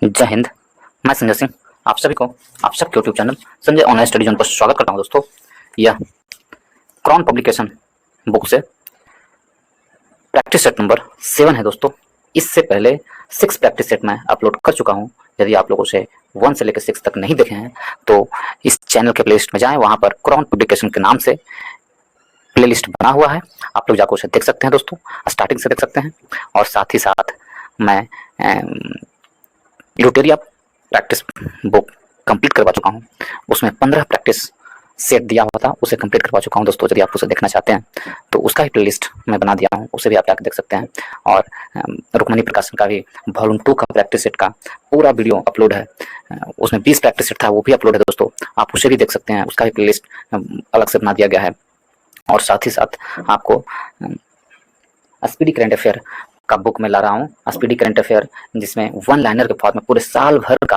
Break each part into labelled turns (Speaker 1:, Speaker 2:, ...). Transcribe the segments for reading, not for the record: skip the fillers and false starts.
Speaker 1: जय हिंद। मैं संजय सिंह आप सभी को आप सबके YouTube channel Sanjay online study zone पर स्वागत करता हूं। दोस्तों, यह क्रॉन पब्लिकेशन बुक से प्रैक्टिस सेट नंबर 7 है। दोस्तों, इससे पहले 6 प्रैक्टिस सेट मैं अपलोड कर चुका हूं। यदि आप लोगों से 1 से लेकर 6 तक नहीं देखे हैं तो इस चैनल के प्लेलिस्ट में जाएं, वहां पर क्रॉन पब्लिकेशन के नाम से प्लेलिस्ट बना हुआ है, आप लोग जाकर उसे देख सकते हैं। दोस्तों, स्टार्टिंग से देख सकते हैं। और साथ ही साथ मैं यूटेरिया प्रैक्टिस बुक कंप्लीट करवा चुका हूं। उसमें 15 प्रैक्टिस सेट दिया हुआ था, उसे कंप्लीट करवा चुका हूं। दोस्तों, यदि आप उसे देखना चाहते हैं तो उसका ही प्लेलिस्ट मैं बना दिया हूं, उसे भी आप जाकर देख सकते हैं। और रुक्मणी प्रकाशन का भी वॉल्यूम 2 का प्रैक्टिस सेट का पूरा वीडियो अपलोड है। उसमें 20 प्रैक्टिस सेट था, वो भी अपलोड है। दोस्तों, आप उसे भी देख सकते हैं, उसका भी प्लेलिस्ट अलग से बना दिया गया है। और साथ ही साथ आपको स्पीडी करंट अफेयर का बुक में ला रहा हूँ, स्पीडी करंट अफेयर, जिसमें 1 लाइनर के फॉर्म में पूरे साल भर का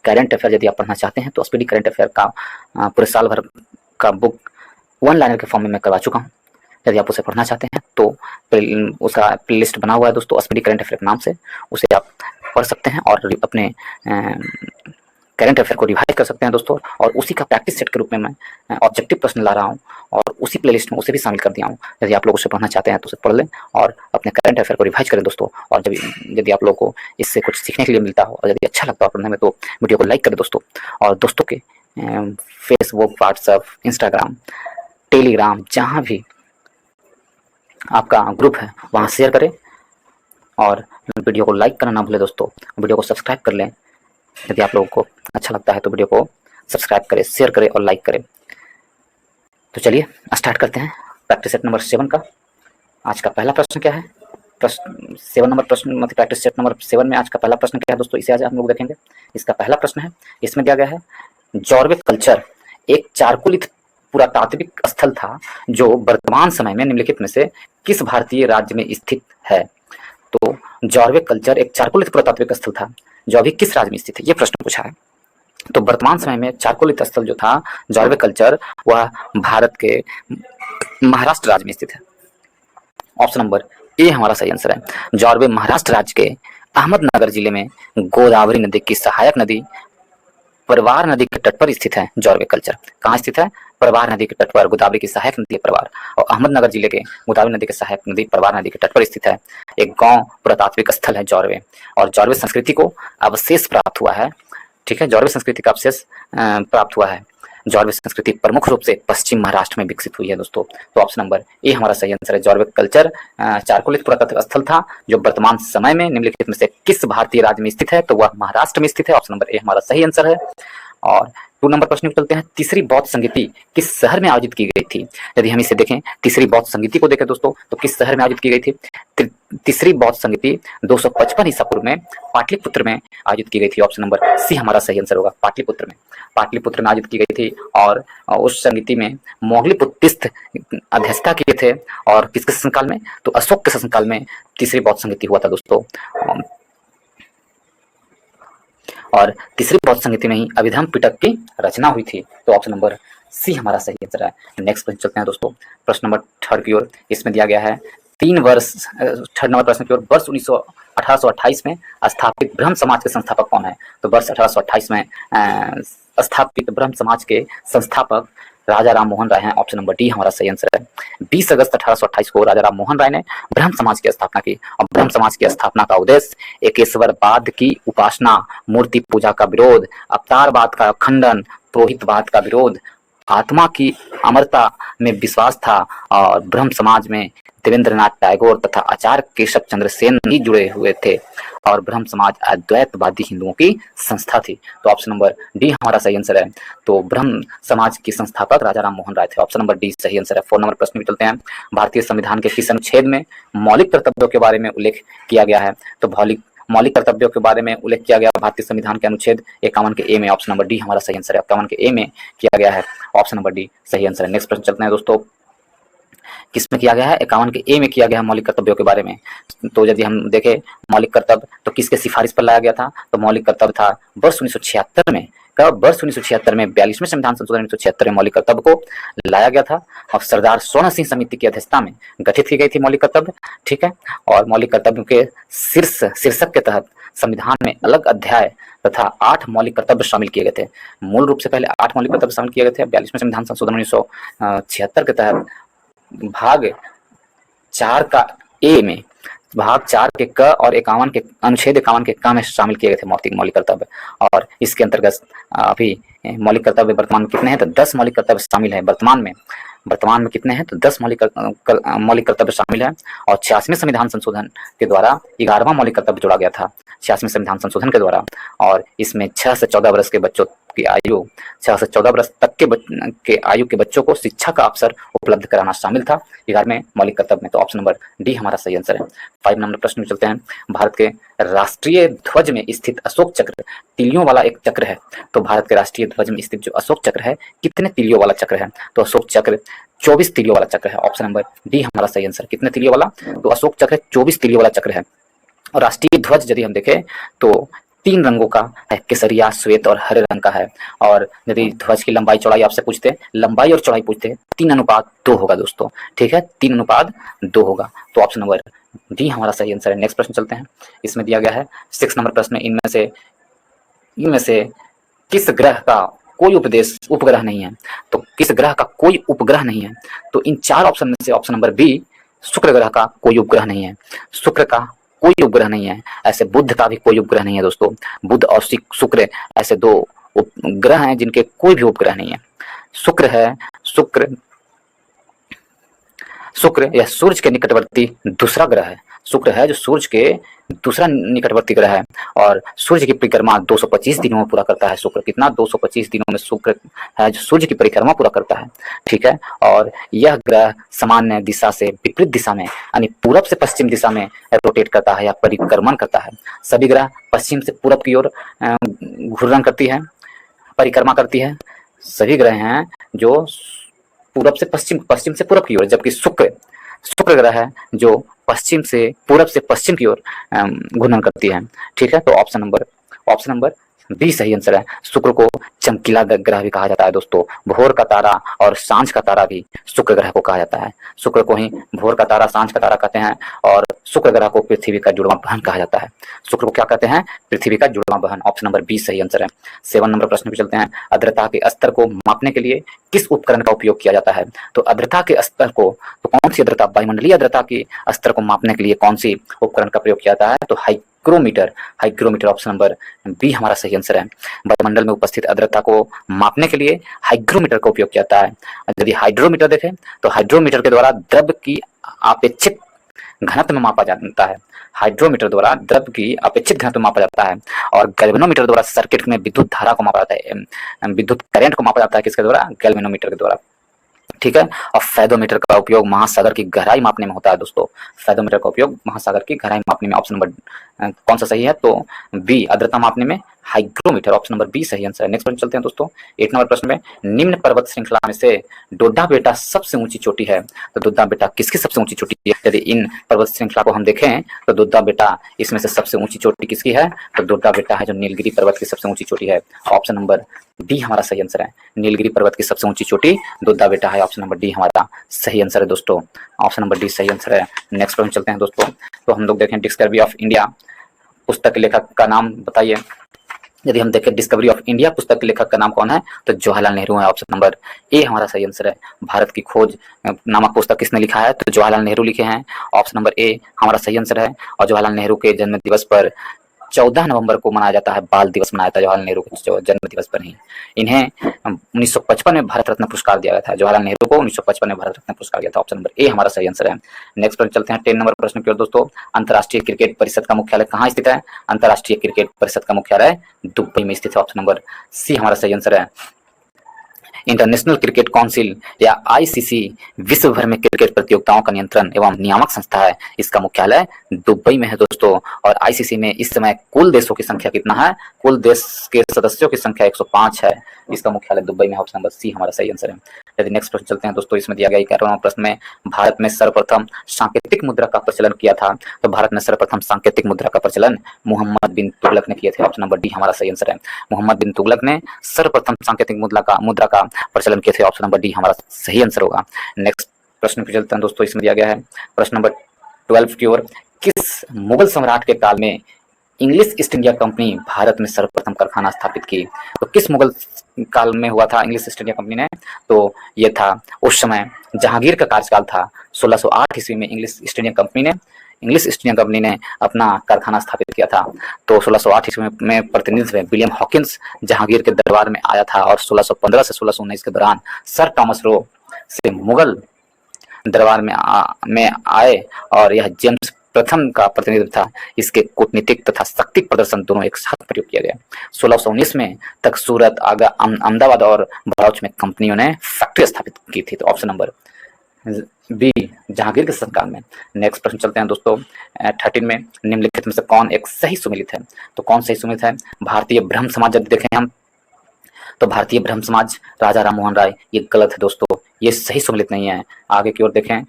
Speaker 1: करंट अफेयर यदि आप पढ़ना चाहते हैं तो स्पीडी करंट अफेयर का पूरे साल भर का बुक 1 लाइनर के फॉर्म में मैं करवा चुका हूँ। यदि आप उसे पढ़ना चाहते हैं तो उसका प्लेलिस्ट बना हुआ है। दोस्तों, स्पीडी करंट अफेयर के नाम से उसे आप पढ़ सकते हैं और अपने करंट अफेयर को रिवाइज कर सकते हैं। दोस्तों, और उसी का प्रैक्टिस सेट के रूप में मैं ऑब्जेक्टिव प्रश्न ला रहा हूँ और उसी प्लेलिस्ट में उसे भी शामिल कर दिया हूँ। यदि आप लोग उसे पढ़ना चाहते हैं तो उसे पढ़ लें और अपने करंट अफेयर को रिवाइज करें। दोस्तों, और यदि आप लोगों को इससे कुछ सीखने के लिए मिलता हो और यदि अच्छा लगता हो पढ़ने में तो वीडियो को लाइक करें। दोस्तों, और दोस्तों के फेसबुक, व्हाट्सएप, इंस्टाग्राम, टेलीग्राम, जहाँ भी आपका ग्रुप है वहाँ शेयर करें और वीडियो को लाइक करना ना भूलें। दोस्तों, वीडियो को सब्सक्राइब कर लें। यदि आप लोगों को अच्छा लगता है तो वीडियो को सब्सक्राइब करें, शेयर करें और लाइक करें। तो चलिए स्टार्ट करते हैं प्रैक्टिस सेट नंबर 7 का। आज का पहला प्रश्न क्या है? प्रश्न 7 नंबर प्रश्न मतलब प्रैक्टिस सेट नंबर 7 में आज का पहला प्रश्न क्या है? दोस्तों, इसे आज हम लोग देखेंगे। इसका पहला प्रश्न है, इसमें दिया गया है, जॉर्वे कल्चर एक चारकोलित पुरातात्विक स्थल था जो वर्तमान समय में निम्नलिखित में से किस भारतीय राज्य में स्थित है? तो जॉर्वे कल्चर एक चारकोलित पुरातात्विक स्थल था जो अभी किस राज्य में स्थित है, ये प्रश्न पूछा है। तो वर्तमान समय में चारकोलित स्थल जो था जॉर्वे कल्चर, वह भारत के महाराष्ट्र राज्य में स्थित है। ऑप्शन नंबर ए हमारा सही आंसर है। जॉर्वे महाराष्ट्र राज्य के अहमदनगर जिले में गोदावरी नदी की सहायक नदी परवार नदी के तट पर स्थित है। जॉर्वे कल्चर कहाँ स्थित है? परवार नदी के तट पर। गोदावरी की सहायक नदी है परवार, और अहमदनगर जिले के गोदावरी नदी के सहायक नदी परवार नदी के तट पर स्थित है। एक गांव पुरातात्विक स्थल है जॉर्वे, और जॉर्वे संस्कृति को अवशेष प्राप्त हुआ है। ठीक है, जॉर्वे संस्कृति का अवशेष प्राप्त हुआ है। जॉर्वे संस्कृति प्रमुख रूप से पश्चिम महाराष्ट्र में विकसित हुई है। दोस्तों, तो ऑप्शन नंबर ए हमारा सही आंसर है। जॉर्वे कल्चर चारकोलित पुरातात्विक स्थल था जो वर्तमान समय में निम्नलिखित में से किस भारतीय राज्य में स्थित है? तो वह महाराष्ट्र में स्थित है। ऑप्शन नंबर ए हमारा सही आंसर है। और 2 नंबर प्रश्न चलते हैं। तीसरी बौद्ध संगीति किस शहर में आयोजित की गई थी? यदि हम इसे देखें, तीसरी बौद्ध संगीति को देखें दोस्तों, तो किस शहर में आयोजित की गई थी? तीसरी बौद्ध संगीति 255 ईसा पूर्व में पाटलिपुत्र में आयोजित की गई थी। ऑप्शन नंबर सी हमारा सही आंसर होगा, पाटलिपुत्र में। पाटलिपुत्र में आयोजित की गई थी और उस संगीति में मोगलीपुत्तिस्त अध्यक्षता किए थे। और किसके शासनकाल में? तो अशोक के शासनकाल में तीसरी बौद्ध संगीति हुआ था। दोस्तों, और तीसरी बौद्ध संगीति में ही अभिधम्म पिटक की रचना हुई थी। तो ऑप्शन नंबर सी हमारा सही आंसर है। नेक्स्ट प्रश्न चलते हैं दोस्तों, प्रश्न नंबर 3 की ओर। इसमें दिया गया है 3 वर्ष 3 नंबर प्रश्न की ओर, वर्ष 1828 में स्थापित ब्रह्म समाज के संस्थापक कौन है? तो वर्ष 1828 में स्थापित ब्रह्म समाज के संस्थापक राजा राम मोहन राय हैं। ऑप्शन नंबर डी हमारा सही आंसर है। 20 अगस्त 1828 को राजा राम मोहन राय ने ब्रह्म समाज की स्थापना की, और ब्रह्म समाज की स्थापना का उद्देश्य एकेश्वरवाद की उपासना, मूर्ति पूजा का विरोध, अवतारवाद का खंडन, पुरोहितवाद का विरोध, आत्मा की अमरता में विश्वास था। और ब्रह्म समाज में देवेंद्रनाथ टैगोर तथा आचार्य केशव चंद्र सेन भी जुड़े हुए थे, और ब्रह्म समाज अद्वैतवादी हिंदुओं की संस्था थी। तो ऑप्शन नंबर डी हमारा सही आंसर है। तो ब्रह्म समाज के संस्थापक राजा राम मोहन राय थे। ऑप्शन नंबर डी सही आंसर है। 4 नंबर प्रश्न में चलते हैं। भारतीय संविधान के किस अनुच्छेद में मौलिक कर्तव्यों के बारे में उल्लेख किया गया है? तो मौलिक कर्तव्यों के बारे में उल्लेख किया गया भारतीय संविधान के अनुच्छेद 51 के ए में। ऑप्शन नंबर डी हमारा सही आंसर है। 51 के ए में किया गया है। ऑप्शन नंबर डी सही आंसर है। नेक्स्ट प्रश्न चलते हैं दोस्तों, किसमें किया गया है? 51 के ए में किया गया है मौलिक कर्तव्यों के बारे में। तो यदि हम देखें मौलिक कर्तव्य तो किसके सिफारिश पर लाया गया था? तो मौलिक कर्तव्य था वर्ष 1976 में कब? वर्ष 1976 में 42वें संविधान संशोधन 1976 में मौलिक कर्तव्य को लाया गया था और सरदार स्वर्ण सिंह समिति की अध्यक्षता में गठित की गई थी मौलिक कर्तव्य, ठीक है। और मौलिक कर्तव्यों के शीर्षक के तहत संविधान में अलग अध्याय तथा 8 मौलिक कर्तव्य शामिल किए गए थे। मूल रूप से पहले 8 मौलिक कर्तव्य शामिल किए गए थे। 42वें संविधान संशोधन 1976 के तहत भाग 4 का ए में, भाग 4 के क और 51 के अनुच्छेद 51 के क में शामिल किए गए थे मौलिक कर्तव्य। और इसके अंतर्गत अभी मौलिक कर्तव्य वर्तमान में कितने हैं? तो 10 मौलिक कर्तव्य शामिल है वर्तमान में कितने हैं? तो 10 मौलिक कर्तव्य शामिल है। और 86वें संविधान संशोधन के द्वारा 11वां मौलिक कर्तव्य जोड़ा गया था 86वें संविधान संशोधन के द्वारा। और इसमें 6 से 14 वर्ष के बच्चों की आयु, 6 से 14 वर्ष तक के आयु के बच्चों को शिक्षा का अवसर उपलब्ध कराना शामिल था 11वें मौलिक कर्तव्य में। तो ऑप्शन नंबर डी हमारा सही आंसर है। 5 नंबर प्रश्न में चलते हैं। भारत के राष्ट्रीय ध्वज में स्थित अशोक चक्र तीलियों वाला एक चक्र है। तो भारत के राष्ट्रीय ध्वज में स्थित जो अशोक चक्र है कितने तीलियों वाला चक्र है? तो अशोक चक्र 24 तीलियों वाला चक्र है। ऑप्शन नंबर डी हमारा सही आंसर। कितने तीलियों वाला? तो अशोक चक्र 24 तीलियों वाला चक्र है। और राष्ट्रीय ध्वज यदि हम देखें तो 3 रंगों का है, केसरिया, श्वेत और हरे रंग का है। और यदि ध्वज की लंबाई चौड़ाई आपसे पूछते, लंबाई और चौड़ाई पूछते, 3:2 होगा दोस्तों, ठीक है, 3:2 होगा। तो ऑप्शन नंबर डी हमारा सही आंसर है। नेक्स्ट प्रश्न चलते हैं। इसमें दिया गया है 6 नंबर प्रश्न, इनमें से किस ग्रह का कोई उपग्रह नहीं है? तो किस ग्रह का कोई उपग्रह नहीं है? तो इन 4 ऑप्शन में से ऑप्शन नंबर बी, शुक्र ग्रह का कोई उपग्रह नहीं है। शुक्र का कोई उपग्रह नहीं है। ऐसे बुध का भी कोई उपग्रह नहीं है दोस्तों। बुध और शुक्र ऐसे 2 उपग्रह हैं जिनके कोई भी उपग्रह नहीं है। शुक्र है, शुक्र या सूर्य के निकटवर्ती दूसरा ग्रह है। शुक्र है जो सूर्य के दूसरा निकटवर्ती ग्रह है और सूर्य की परिक्रमा 225 दिनों में पूरा करता है। शुक्र कितना? 225 दिनों में शुक्र है जो सूर्य की परिक्रमा पूरा करता है, ठीक है। और यह ग्रह सामान्य दिशा से विपरीत दिशा में यानी पूरब से पश्चिम दिशा में रोटेट करता है या परिक्रमण करता है। सभी ग्रह पश्चिम से पूरब की ओर घूर्णन करती है, परिक्रमा करती है। सभी ग्रह हैं जो पूरब से पश्चिम, पश्चिम से पूरब की ओर, जबकि शुक्र ग्रह है जो पश्चिम से पूरब से पश्चिम की ओर घूर्णन करती है, ठीक है। तो ऑप्शन नंबर बी सही आंसर है। शुक्र को चमकीला ग्रह भी कहा जाता है दोस्तों। भोर का तारा और सांझ का तारा भी शुक्र ग्रह को कहा जाता है। शुक्र को ही भोर का तारा, सांझ का तारा कहते हैं और शुक्र ग्रह को पृथ्वी का जुड़वां बहन कहा जाता है। शुक्र को क्या कहते हैं? पृथ्वी का जुड़वां बहन। ऑप्शन नंबर बी सही आंसर है। 7 नंबर प्रश्न पे चलते हैं। आर्द्रता के स्तर को मापने के लिए किस उपकरण का उपयोग किया जाता है? तो आर्द्रता के स्तर को, तो कौन सी आर्द्रता, वायुमंडलीय आर्द्रता के स्तर को मापने के लिए कौन सी उपकरण का प्रयोग किया जाता है? तो हाइग्रोमीटर ऑप्शन नंबर बी हमारा सही आंसर है। वायुमंडल में उपस्थित आर्द्रता को मापने के लिए हाइग्रोमीटर का उपयोग किया जाता है। यदि हाइड्रोमीटर देखें तो हाइड्रोमीटर के द्वारा द्रव की अपेक्षित घनत्व में मापा जाता है। हाइड्रोमीटर द्वारा द्रव की अपेक्षित घनत्व मापा जाता है। और गैल्वेनोमीटर द्वारा सर्किट में विद्युत धारा को मापा जाता है, विद्युत करंट को मापा जाता है। किसके द्वारा? गैल्वेनोमीटर के द्वारा, ठीक है। और फेदोमीटर का उपयोग महासागर की गहराई मापने में होता है दोस्तों। फेदोमीटर का उपयोग महासागर की गहराई मापने में। ऑप्शन नंबर कौन सा सही है? तो बी, आर्द्रता मापने में हाइग्रोमीटर। ऑप्शन नंबर बी सही आंसर है। नेक्स्ट प्रश्न चलते हैं दोस्तों। 8 नंबर प्रश्न में, निम्न पर्वत श्रृंखला में से डोडा बेटा सबसे ऊंची चोटी है। तो डोडा बेटा किसकी सबसे ऊंची चोटी है? यदि इन पर्वत श्रृंखला को हम देखें तो डोडा बेटा इसमें से सबसे ऊंची चोटी किसकी है? तो डोडा बेटा है जो नीलगिरी पर्वत की सबसे ऊंची चोटी है। ऑप्शन नंबर डी हमारा सही आंसर है। नीलगिरी पर्वत की सबसे ऊंची चोटी डोडा बेटा है। ऑप्शन नंबर डी हमारा सही आंसर है दोस्तों। ऑप्शन नंबर डी सही आंसर है। नेक्स्ट प्रश्न चलते हैं दोस्तों। तो हम लोग देखें डिस्कवरी ऑफ इंडिया पुस्तक के लेखक का नाम बताइए। यदि हम देखें डिस्कवरी ऑफ इंडिया पुस्तक के लेखक का नाम कौन है? तो जवाहरलाल नेहरू है। ऑप्शन नंबर ए हमारा सही आंसर है। भारत की खोज नामक पुस्तक किसने लिखा है? तो जवाहरलाल नेहरू लिखे हैं। ऑप्शन नंबर ए हमारा सही आंसर है। और जवाहरलाल नेहरू के जन्म दिवस पर 14 नवंबर को मनाया जाता है, बाल दिवस मनाया था जवाहरलाल नेहरू के जन्म दिवस पर ही। इन्हें 1955 में भारत रत्न पुरस्कार दिया गया था। जवाहरलाल नेहरू को 1955 में भारत रत्न पुरस्कार दिया था। ऑप्शन नंबर ए हमारा सही आंसर है। नेक्स्ट प्रश्न चलते हैं 10 नंबर प्रश्न की ओर दोस्तों। अंतर्राष्ट्रीय क्रिकेट परिषद का मुख्यालय कहाँ स्थित है? अंतर्राष्ट्रीय क्रिकेट परिषद का मुख्यालय दुबई में स्थित है। ऑप्शन नंबर सी हमारा सही आंसर है। इंटरनेशनल क्रिकेट काउंसिल या आईसीसी विश्व भर में क्रिकेट प्रतियोगिताओं का नियंत्रण एवं नियामक संस्था है। इसका मुख्यालय दुबई में है दोस्तों। और आईसीसी में इस समय कुल देशों की संख्या कितना है? कुल देश के सदस्यों की संख्या 105 है। इसका मुख्यालय दुबई में है। ऑप्शन नंबर सी हमारा सही आंसर है। यदि नेक्स्ट प्रश्न चलते हैं दोस्तों, इसमें दिया गया 11वां प्रश्न में भारत में सर्वप्रथम सांकेतिक मुद्रा का प्रचलन किया था। तो भारत में सर्वप्रथम सांकेतिक मुद्रा का प्रचलन मोहम्मद बिन तुगलक ने किए थे। ऑप्शन नंबर डी हमारा सही आंसर है। मोहम्मद बिन तुगलक ने सर्वप्रथम सांकेतिक मुद्रा का प्रचलन किए थे। ऑप्शन नंबर डी हमारा सही आंसर होगा। नेक्स्ट प्रश्न पे चलते हैं दोस्तों, इसमें दिया गया है प्रश्न नंबर 12 की ओर, किस मुगल सम्राट के काल में English east India company Bharat में सर्वप्रथम कारखाना स्थापित की? तो किस मुगल काल में हुआ था इंग्लिश ईस्ट इंडिया कंपनी ने? तो ये था उस समय जहांगीर का कार्यकाल था। 1608 ईस्वी में इंग्लिश ईस्ट इंडिया कंपनी ने अपना कारखाना स्थापित किया था। तो 1608 ईस्वी में प्रतिनिधित्व विलियम हॉकिंस जहांगीर के दरबार में आया था और 1615 से 1619 के दौरान सर टॉमस रो से मुगल दरबार में आए और यह जेम्स प्रथम का प्रतिनिधित्व था। इसके कूटनीतिक तथा शक्ति प्रदर्शन दोनों एक साथ प्रयोग किया गया। 1619 में तक सूरत, आगरा, अहमदाबाद और भरूच में कंपनियों ने फैक्ट्री स्थापित की थी। तो ऑप्शन नंबर बी जहांगीर के शासनकाल में। नेक्स्ट प्रश्न चलते हैं दोस्तों, 13 में निम्नलिखित में से कौन एक सही सुमेलित है? तो कौन सही सुमेलित है? भारतीय ब्रह्म समाज यदि देखें हम तो भारतीय ब्रह्म समाज राजा राम मोहन राय, ये गलत है दोस्तों, ये सही सुमेलित नहीं है। आगे की ओर देखें,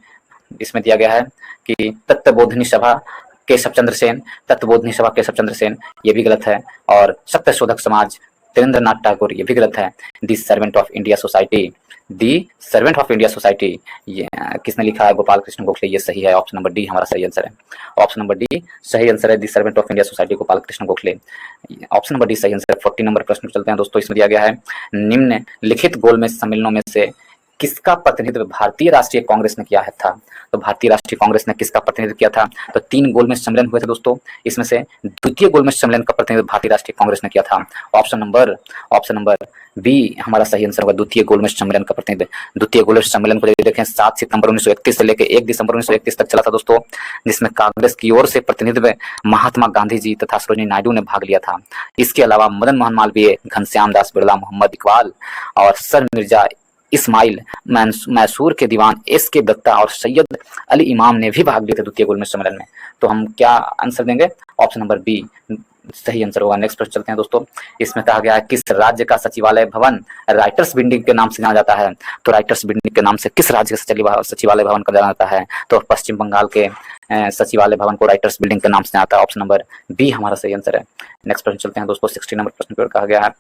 Speaker 1: इसमें दिया गया है कि तत्वबोधिनी सभा केशव चंद्र सेन, ये भी गलत है। और सत्यशोधक समाज तेरेंद्रनाथ टैगोर, ये भी गलत है। The servant of India society ये किसने लिखा है? गोपाल कृष्ण गोखले, ये सही है। ऑप्शन नंबर डी हमारा सही आंसर है। ऑप्शन नंबर डी सही आंसर है। The servant of India society, Gopal Krishna Gokhale, option number D सही आंसर है। 14 नंबर प्रश्न चलते हैं दोस्तों, इसमें दिया गया है निम्न लिखित गोलमेज सम्मेलनों में से किसका प्रतिनिधित्व भारतीय राष्ट्रीय कांग्रेस ने किया है था? तो भारतीय राष्ट्रीय कांग्रेस ने किसका प्रतिनिधित्व किया था? तो 3 गोलमेज सम्मेलन हुए थे दोस्तों, इसमें से द्वितीय गोलमेज सम्मेलन का प्रतिनिधित्व भारतीय राष्ट्रीय कांग्रेस ने किया था। ऑप्शन नंबर बी हमारा सही आंसर होगा। द्वितीय गोलमेज सम्मेलन का प्रतिनिधित्व, द्वितीय गोलमेज सम्मेलन को यदि देखें 7 सितंबर 1931 से लेकर 1 दिसंबर 1931 तक चला था दोस्तों, जिसमें कांग्रेस की ओर से प्रतिनिधित्व महात्मा गांधी जी तथा सरोजिनी नायडू ने भाग लिया था। इसके अलावा मदन मोहन मालवीय, घनश्याम दास बिरला, मोहम्मद इकबाल और सर मिर्जा इस्माइल मैसूर के दीवान एस के दत्ता और सैयद अली इमाम ने भी भाग लिए थे द्वितीय गोलमेज सम्मेलन में। तो हम क्या आंसर देंगे? ऑप्शन नंबर बी सही आंसर होगा। नेक्स्ट प्रश्न चलते हैं दोस्तों, इसमें कहा गया है किस राज्य का सचिवालय भवन राइटर्स बिल्डिंग के नाम से जाना जाता है? तो राइटर्स बिल्डिंग के नाम से किस राज्य का सचिवालय भवन का जाना जाता है? तो पश्चिम बंगाल के सचिवालय भवन को राइटर्स बिल्डिंग के नाम से जाना जाता है। ऑप्शन नंबर बी हमारा सही आंसर है। नेक्स्ट प्रश्न चलते हैं दोस्तों, 16 नंबर प्रश्न पर कहा गया है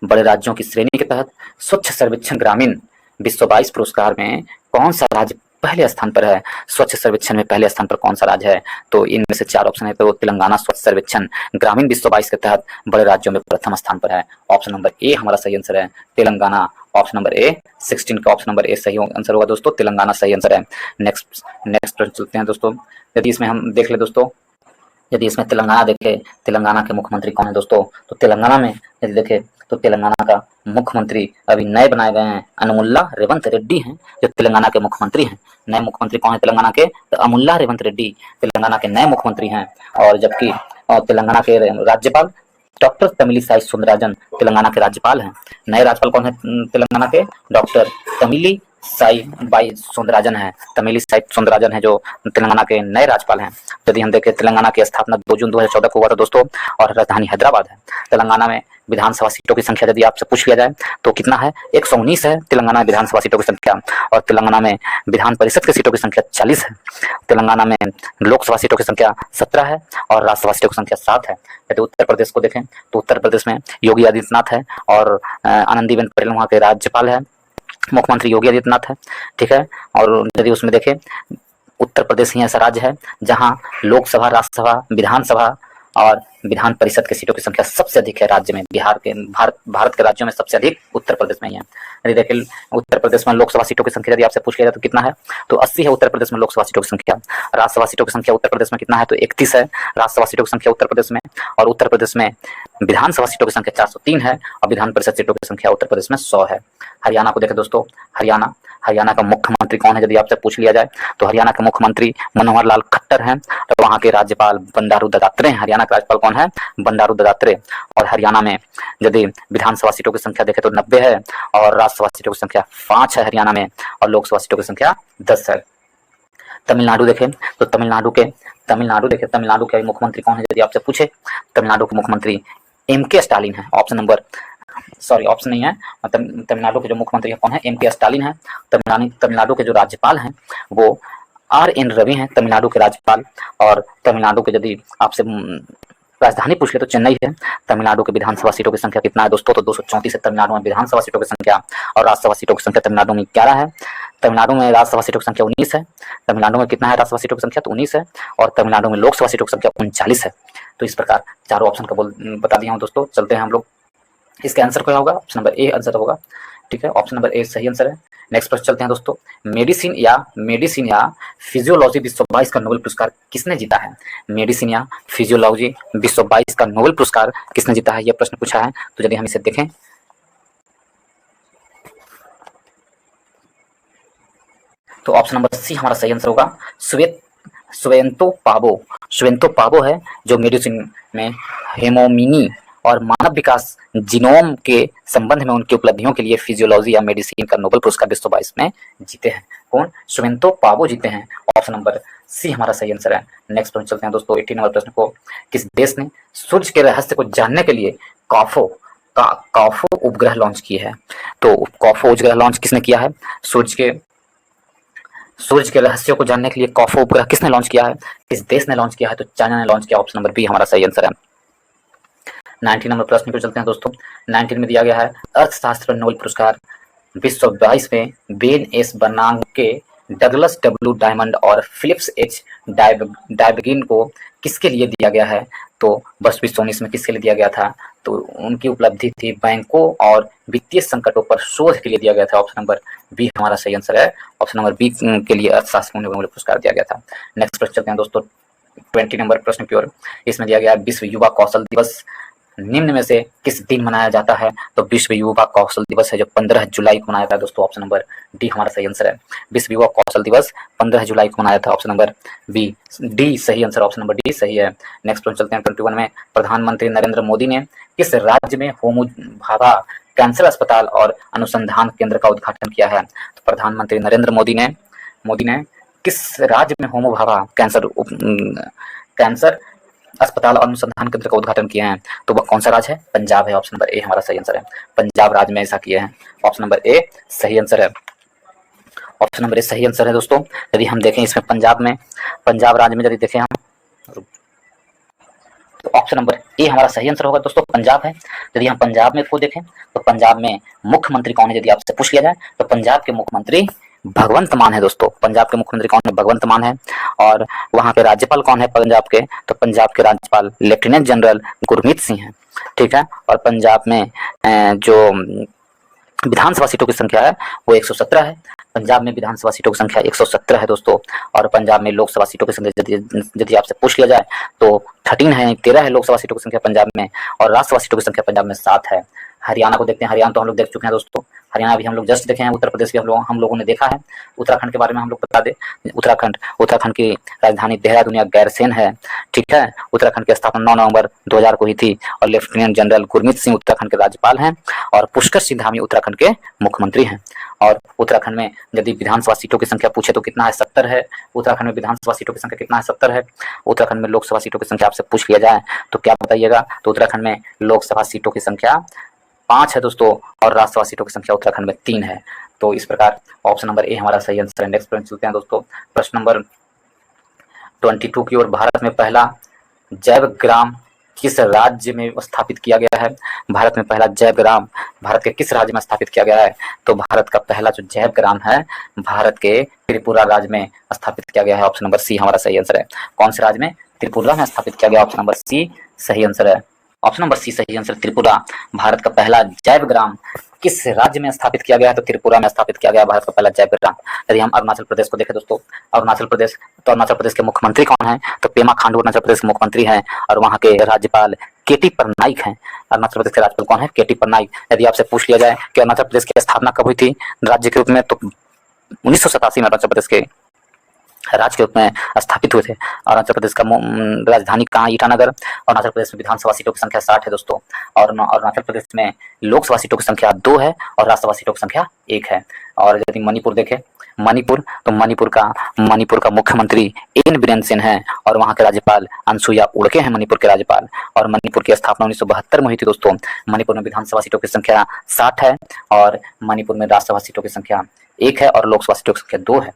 Speaker 1: बड़े राज्यों की श्रेणी के तहत स्वच्छ सर्वेक्षण ग्रामीण विश्व 22 पुरस्कार में कौन सा राज्य पहले स्थान पर है? स्वच्छ सर्वेक्षण में पहले स्थान पर कौन सा राज्य है? तो इनमें से 4 ऑप्शन है। तो तेलंगाना स्वच्छ सर्वेक्षण ग्रामीण विश्व 22 के तहत बड़े राज्यों में प्रथम स्थान पर है। ऑप्शन नंबर ए हमारा सही आंसर है, तेलंगाना। ऑप्शन नंबर ए 16 का ऑप्शन नंबर ए सही आंसर होगा दोस्तों, तेलंगाना सही आंसर है। नेक्स्ट प्रश्न चलते हैं दोस्तों, यदि इसमें हम देख ले दोस्तों, यदि इसमें तेलंगाना देखे, तेलंगाना के मुख्यमंत्री कौन है दोस्तों? तो तेलंगाना में यदि देखे तो तेलंगाना का मुख्यमंत्री अभी नए बनाए गए हैं अनुमुल्ला रेवंत रेड्डी हैं, जो तेलंगाना के मुख्यमंत्री हैं। नए मुख्यमंत्री कौन है तेलंगाना के? तो अमुल्ला रेवंत रेड्डी तेलंगाना के नए मुख्यमंत्री हैं। और जबकि तेलंगाना के राज्यपाल डॉक्टर तमिलिसाई सुंदरराजन तेलंगाना के राज्यपाल हैं। नए राज्यपाल कौन है तेलंगाना के? डॉक्टर तमिलिसाई बाई सुंदरराजन है। तमिलिसाई सुंदरराजन है जो तेलंगाना के नए राज्यपाल हैं। यदि हम देखें तेलंगाना की स्थापना 2 जून 2014 को हुआ था दोस्तों, और राजधानी हैदराबाद है। तेलंगाना में विधानसभा सीटों की संख्या यदि आपसे पूछ लिया जाए तो कितना है? 119 है तेलंगाना में विधानसभा सीटों की संख्या, और तेलंगाना में विधान परिषद की सीटों की संख्या 40 है। तेलंगाना में लोकसभा सीटों की संख्या 17 है और राज्यसभा सीटों की संख्या 7 है। यदि उत्तर प्रदेश को देखें तो उत्तर प्रदेश में योगी आदित्यनाथ है और आनंदीबेन पटेल वहाँ के राज्यपाल है, मुख्यमंत्री योगी आदित्यनाथ है, ठीक है। और यदि उसमें देखें उत्तर प्रदेश ही ऐसा राज्य है जहाँ लोकसभा, राज्यसभा, विधानसभा और विधान परिषद की सीटों की संख्या सबसे अधिक है राज्य में। भारत के राज्यों में सबसे अधिक उत्तर प्रदेश में ही है। यदि देखें उत्तर प्रदेश में लोकसभा सीटों की संख्या यदि आपसे पूछ लिया जाए तो कितना है? तो 80 है उत्तर प्रदेश में लोकसभा सीटों की संख्या। राज्यसभा सीटों की संख्या उत्तर प्रदेश में कितना है? तो 31 है राज्यसभा सीटों की संख्या उत्तर प्रदेश में। और उत्तर प्रदेश में विधानसभा सीटों की संख्या 403 है और विधान परिषद सीटों की संख्या उत्तर प्रदेश में 100 है। हरियाणा को देखें दोस्तों, हरियाणा का मुख्यमंत्री कौन है यदि आपसे पूछ लिया जाए तो हरियाणा के मुख्यमंत्री मनोहर लाल खट्टर हैं और वहाँ के राज्यपाल बंडारू दत्तात्रेय हैं। हरियाणा का राज्यपाल कौन है? बंडारू दत्तात्रेय। और हरियाणा में यदि विधानसभा सीटों की संख्या देखें तो 90 है और राज्यसभा सीटों की संख्या 5 है हरियाणा में, और लोकसभा सीटों की संख्या 10 है। तमिलनाडु देखें तो तमिलनाडु के मुख्यमंत्री कौन है यदि आपसे पूछे? तमिलनाडु के मुख्यमंत्री एम के स्टालिन है। ऑप्शन नंबर सॉरी ऑप्शन नहीं है, तमिलनाडु के जो मुख्यमंत्री है कौन है, एम के स्टालिन है। तमिलनाडु के जो राज्यपाल हैं वो आर एन रवि हैं, तमिलनाडु के राज्यपाल। और तमिलनाडु के यदि आपसे राजधानी पूछ ले तो चेन्नई है। तमिलनाडु के विधानसभा सीटों की संख्या कितना है दोस्तों, तो 234 है तमिलनाडु में विधानसभा सीटों की संख्या, और राज्यसभा सीटों की संख्या तमिलनाडु में 11 है। तमिलनाडु में राज्यसभा सीटों की संख्या 19 है। तमिलनाडु में कितना है राज्यसभा सीटों की संख्या, तो 19 है। और तमिलनाडु में लोकसभा सीटों की संख्या 39 है। तो इस प्रकार चारों ऑप्शन का बता दिया हूँ दोस्तों। चलते हैं हम लोग, इसका आंसर क्या होगा, ऑप्शन नंबर ए आंसर होगा। ठीक है, ऑप्शन नंबर ए सही आंसर है। नेक्स्ट प्रश्न चलते हैं दोस्तों, मेडिसिन या फिजियोलॉजी विश्व 22 का नोबेल पुरस्कार किसने जीता है। मेडिसिन या फिजियोलॉजी विश्व 22 का नोबेल पुरस्कार किसने जीता है, यह प्रश्न पूछा है। तो यदि हम इसे देखें, तो ऑप्शन नंबर सी हमारा सही आंसर होगा। स्वेंतो पाबो है जो मेडिसिन में हेमोमिनी और मानव विकास जीनोम के संबंध में उनकी उपलब्धियों के लिए फिजियोलॉजी या मेडिसिन का नोबेल पुरस्कार विश्व 22 में जीते हैं। कौन, स्वेंतो पाबो जीते हैं। ऑप्शन नंबर सी हमारा सही आंसर है। नेक्स्ट प्रश्न चलते हैं दोस्तों, 18 नंबर प्रश्न को, किस देश ने सूर्य के रहस्य को जानने के लिए काफो उपग्रह लॉन्च किए है। तो काफो उपग्रह लॉन्च किसने किया है, सूर्य के रहस्यों को जानने के लिए काफो उपग्रह किसने लॉन्च किया है, किस देश ने लॉन्च किया है, तो चाइना ने लॉन्च किया। ऑप्शन नंबर बी हमारा सही आंसर है। 19 नंबर प्रश्न पर चलते हैं दोस्तों। 19 में दिया गया है, अर्थशास्त्र नोबेल पुरस्कार विश्व 22 में Ben S बर्नांके, Douglas W diamond और फिलिप्स एच डायबगिन को किसके लिए दिया गया है। तो वर्ष 2019 में किसके लिए दिया गया था, तो उनकी उपलब्धि थी बैंकों और वित्तीय संकटों पर शोध के लिए दिया गया था। ऑप्शन नंबर बी हमारा सही आंसर है। ऑप्शन नंबर बी के लिए अर्थशास्त्र नोबेल पुरस्कार दिया गया था। नेक्स्ट प्रश्न चलते हैं दोस्तों, 20 नंबर प्रश्न की ओर। इसमें दिया गया है, विश्व युवा कौशल दिवस निम्न में से किस दिन मनाया जाता है। तो विश्व युवा कौशल दिवस है जो 15 जुलाई को मनाया जाता है दोस्तों। ऑप्शन नंबर डी हमारा सही आंसर है। विश्व युवा कौशल दिवस 15 जुलाई को मनाया था। ऑप्शन नंबर बी डी सही आंसर, ऑप्शन नंबर डी सही है। नेक्स्ट प्रश्न चलते हैं 21 में, प्रधानमंत्री नरेंद्र मोदी ने किस राज्य में होमो भाभा कैंसर अस्पताल और अनुसंधान केंद्र का उद्घाटन किया है। तो प्रधानमंत्री नरेंद्र मोदी ने किस राज्य में होमो भाभा कैंसर अस्पताल और अनुसंधान केंद्र का उद्घाटन किए हैं। तो वह कौन सा राज्य है, पंजाब है। ऑप्शन नंबर ए हमारा सही आंसर है। पंजाब राज्य में ऐसा किए हैं। ऑप्शन नंबर ए सही आंसर है। ऑप्शन नंबर ए सही आंसर है दोस्तों। यदि हम देखें इसमें पंजाब राज्य में यदि देखें हम, तो ऑप्शन नंबर ए हमारा सही आंसर होगा दोस्तों, पंजाब है। यदि हम पंजाब में को देखें तो पंजाब में मुख्यमंत्री कौन है, यदि आपसे पूछ लिया जाए तो पंजाब के मुख्यमंत्री भगवंत मान है दोस्तों। पंजाब के मुख्यमंत्री कौन है, भगवंत मान है। और वहां के राज्यपाल कौन है पंजाब के, तो पंजाब के राज्यपाल लेफ्टिनेंट जनरल गुरमीत सिंह हैं। ठीक है, और पंजाब में जो विधानसभा सीटों की संख्या है वो 117 है। पंजाब में विधानसभा सीटों की संख्या 117 है दोस्तों। और पंजाब में लोकसभा सीटों की संख्या यदि आपसे पूछ लिया जाए तो 13 है लोकसभा सीटों की संख्या पंजाब में, और राज्यसभा सीटों की संख्या पंजाब में 7 है। हरियाणा को देखते हैं, हरियाणा तो हम लोग देख चुके हैं दोस्तों, हरियाणा भी हम लोग जस्ट देखे हैं। उत्तर प्रदेश भी हम लोगों ने देखा है। उत्तराखंड के बारे में हम लोग बता दें, उत्तराखंड की राजधानी देहरादून या गैरसैंण है। ठीक है, उत्तराखंड की स्थापना 9 नवंबर 2000 को हुई थी, और लेफ्टिनेंट जनरल गुरमीत सिंह उत्तराखंड के राज्यपाल हैं, और पुष्कर सिंह धामी उत्तराखंड के मुख्यमंत्री हैं। और उत्तराखंड में यदि विधानसभा सीटों की संख्या पूछे तो कितना है, 70 है। उत्तराखंड में विधानसभा सीटों की संख्या कितना है, 70 है। उत्तराखंड में लोकसभा सीटों की संख्या आपसे पूछ लिया जाए तो क्या बताइएगा, तो उत्तराखंड में लोकसभा सीटों की संख्या 5 है दोस्तों, और राज्यसभा सीटों की संख्या उत्तराखंड में 3 है। तो इस प्रकार ऑप्शन नंबर ए हमारा सही आंसर है। नेक्स्ट प्रश्न चलते हैं दोस्तों, प्रश्न नंबर 22 की ओर। भारत में पहला जैव ग्राम किस राज्य में स्थापित किया गया है। भारत में पहला जैव ग्राम भारत के किस राज्य में स्थापित किया गया है। तो भारत का पहला जो जैव ग्राम है भारत के त्रिपुरा राज्य में स्थापित किया गया है। ऑप्शन नंबर सी हमारा सही आंसर है। कौन से राज्य में, त्रिपुरा में स्थापित किया गया। ऑप्शन नंबर सी सही आंसर है। ऑप्शन नंबर सी सही आंसर, त्रिपुरा। भारत का पहला जैव ग्राम किस राज्य में स्थापित किया गया है, तो त्रिपुरा में स्थापित किया गया भारत का पहला जैव ग्राम। यदि हम अरुणाचल प्रदेश को देखें दोस्तों, अरुणाचल प्रदेश के मुख्यमंत्री कौन है, तो पेमा खांडू अरुणाचल प्रदेश के मुख्यमंत्री हैं, और वहाँ के राज्यपाल केटी पटनायक हैं। अरुणाचल प्रदेश के राज्यपाल कौन है, केटी पटनायक। यदि आपसे पूछ लिया जाए कि अरुणाचल प्रदेश की स्थापना कब हुई थी राज्य के रूप में, तो 1987 में अरुणाचल प्रदेश के राज्य के रूप में स्थापित हुए थे। अरुणाचल प्रदेश का राजधानी कहाँ, ईटानगर। अरुणाचल प्रदेश में विधानसभा सीटों की संख्या 60 है दोस्तों। और अरुणाचल प्रदेश में लोकसभा सीटों की संख्या 2 है और राज्यसभा सीटों की संख्या 1 है। और यदि मणिपुर देखें, मणिपुर, तो मणिपुर का मुख्यमंत्री एन बीरेन सेन है और वहाँ के राज्यपाल अनसुईया उड़के हैं मणिपुर के राज्यपाल। और मणिपुर की स्थापना 1972 में हुई थी दोस्तों। मणिपुर में विधानसभा सीटों की संख्या 60 है और मणिपुर में राज्यसभा सीटों की संख्या 1 है और लोकसभा सीटों की संख्या 2 है।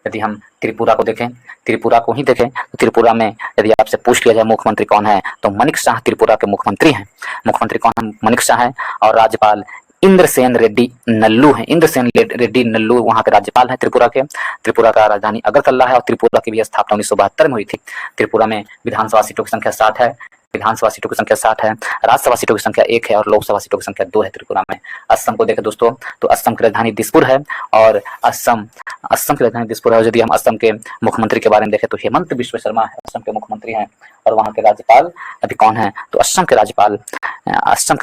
Speaker 1: यदि हम त्रिपुरा को देखें, त्रिपुरा को ही देखें, तो त्रिपुरा में यदि आपसे पूछ लिया जाए मुख्यमंत्री कौन है, तो मनिक शाह त्रिपुरा के मुख्यमंत्री हैं। मुख्यमंत्री कौन है? मनिक शाह है। और राज्यपाल इंद्रसेन रेड्डी नल्लू है। इंद्रसेन रेड्डी नल्लू वहाँ के राज्यपाल हैं त्रिपुरा के। त्रिपुरा का राजधानी अगरतला है और त्रिपुरा की भी स्थापना 1972 में हुई थी। त्रिपुरा में विधानसभा सीटों की संख्या 60 है, विधानसभा सीटों की संख्या 60 है, राज्यसभा सीटों की संख्या 1 है और लोकसभा सीटों की संख्या 2 है त्रिपुरा में। असम को देखें दोस्तों, तो असम की राजधानी दिसपुर है और असम की राजधानी दिसपुर है। और यदि हम असम के मुख्यमंत्री के बारे में देखें, तो हेमंत बिश्व शर्मा है असम के मुख्यमंत्री हैं। और वहाँ के राज्यपाल अभी कौन है, तो असम के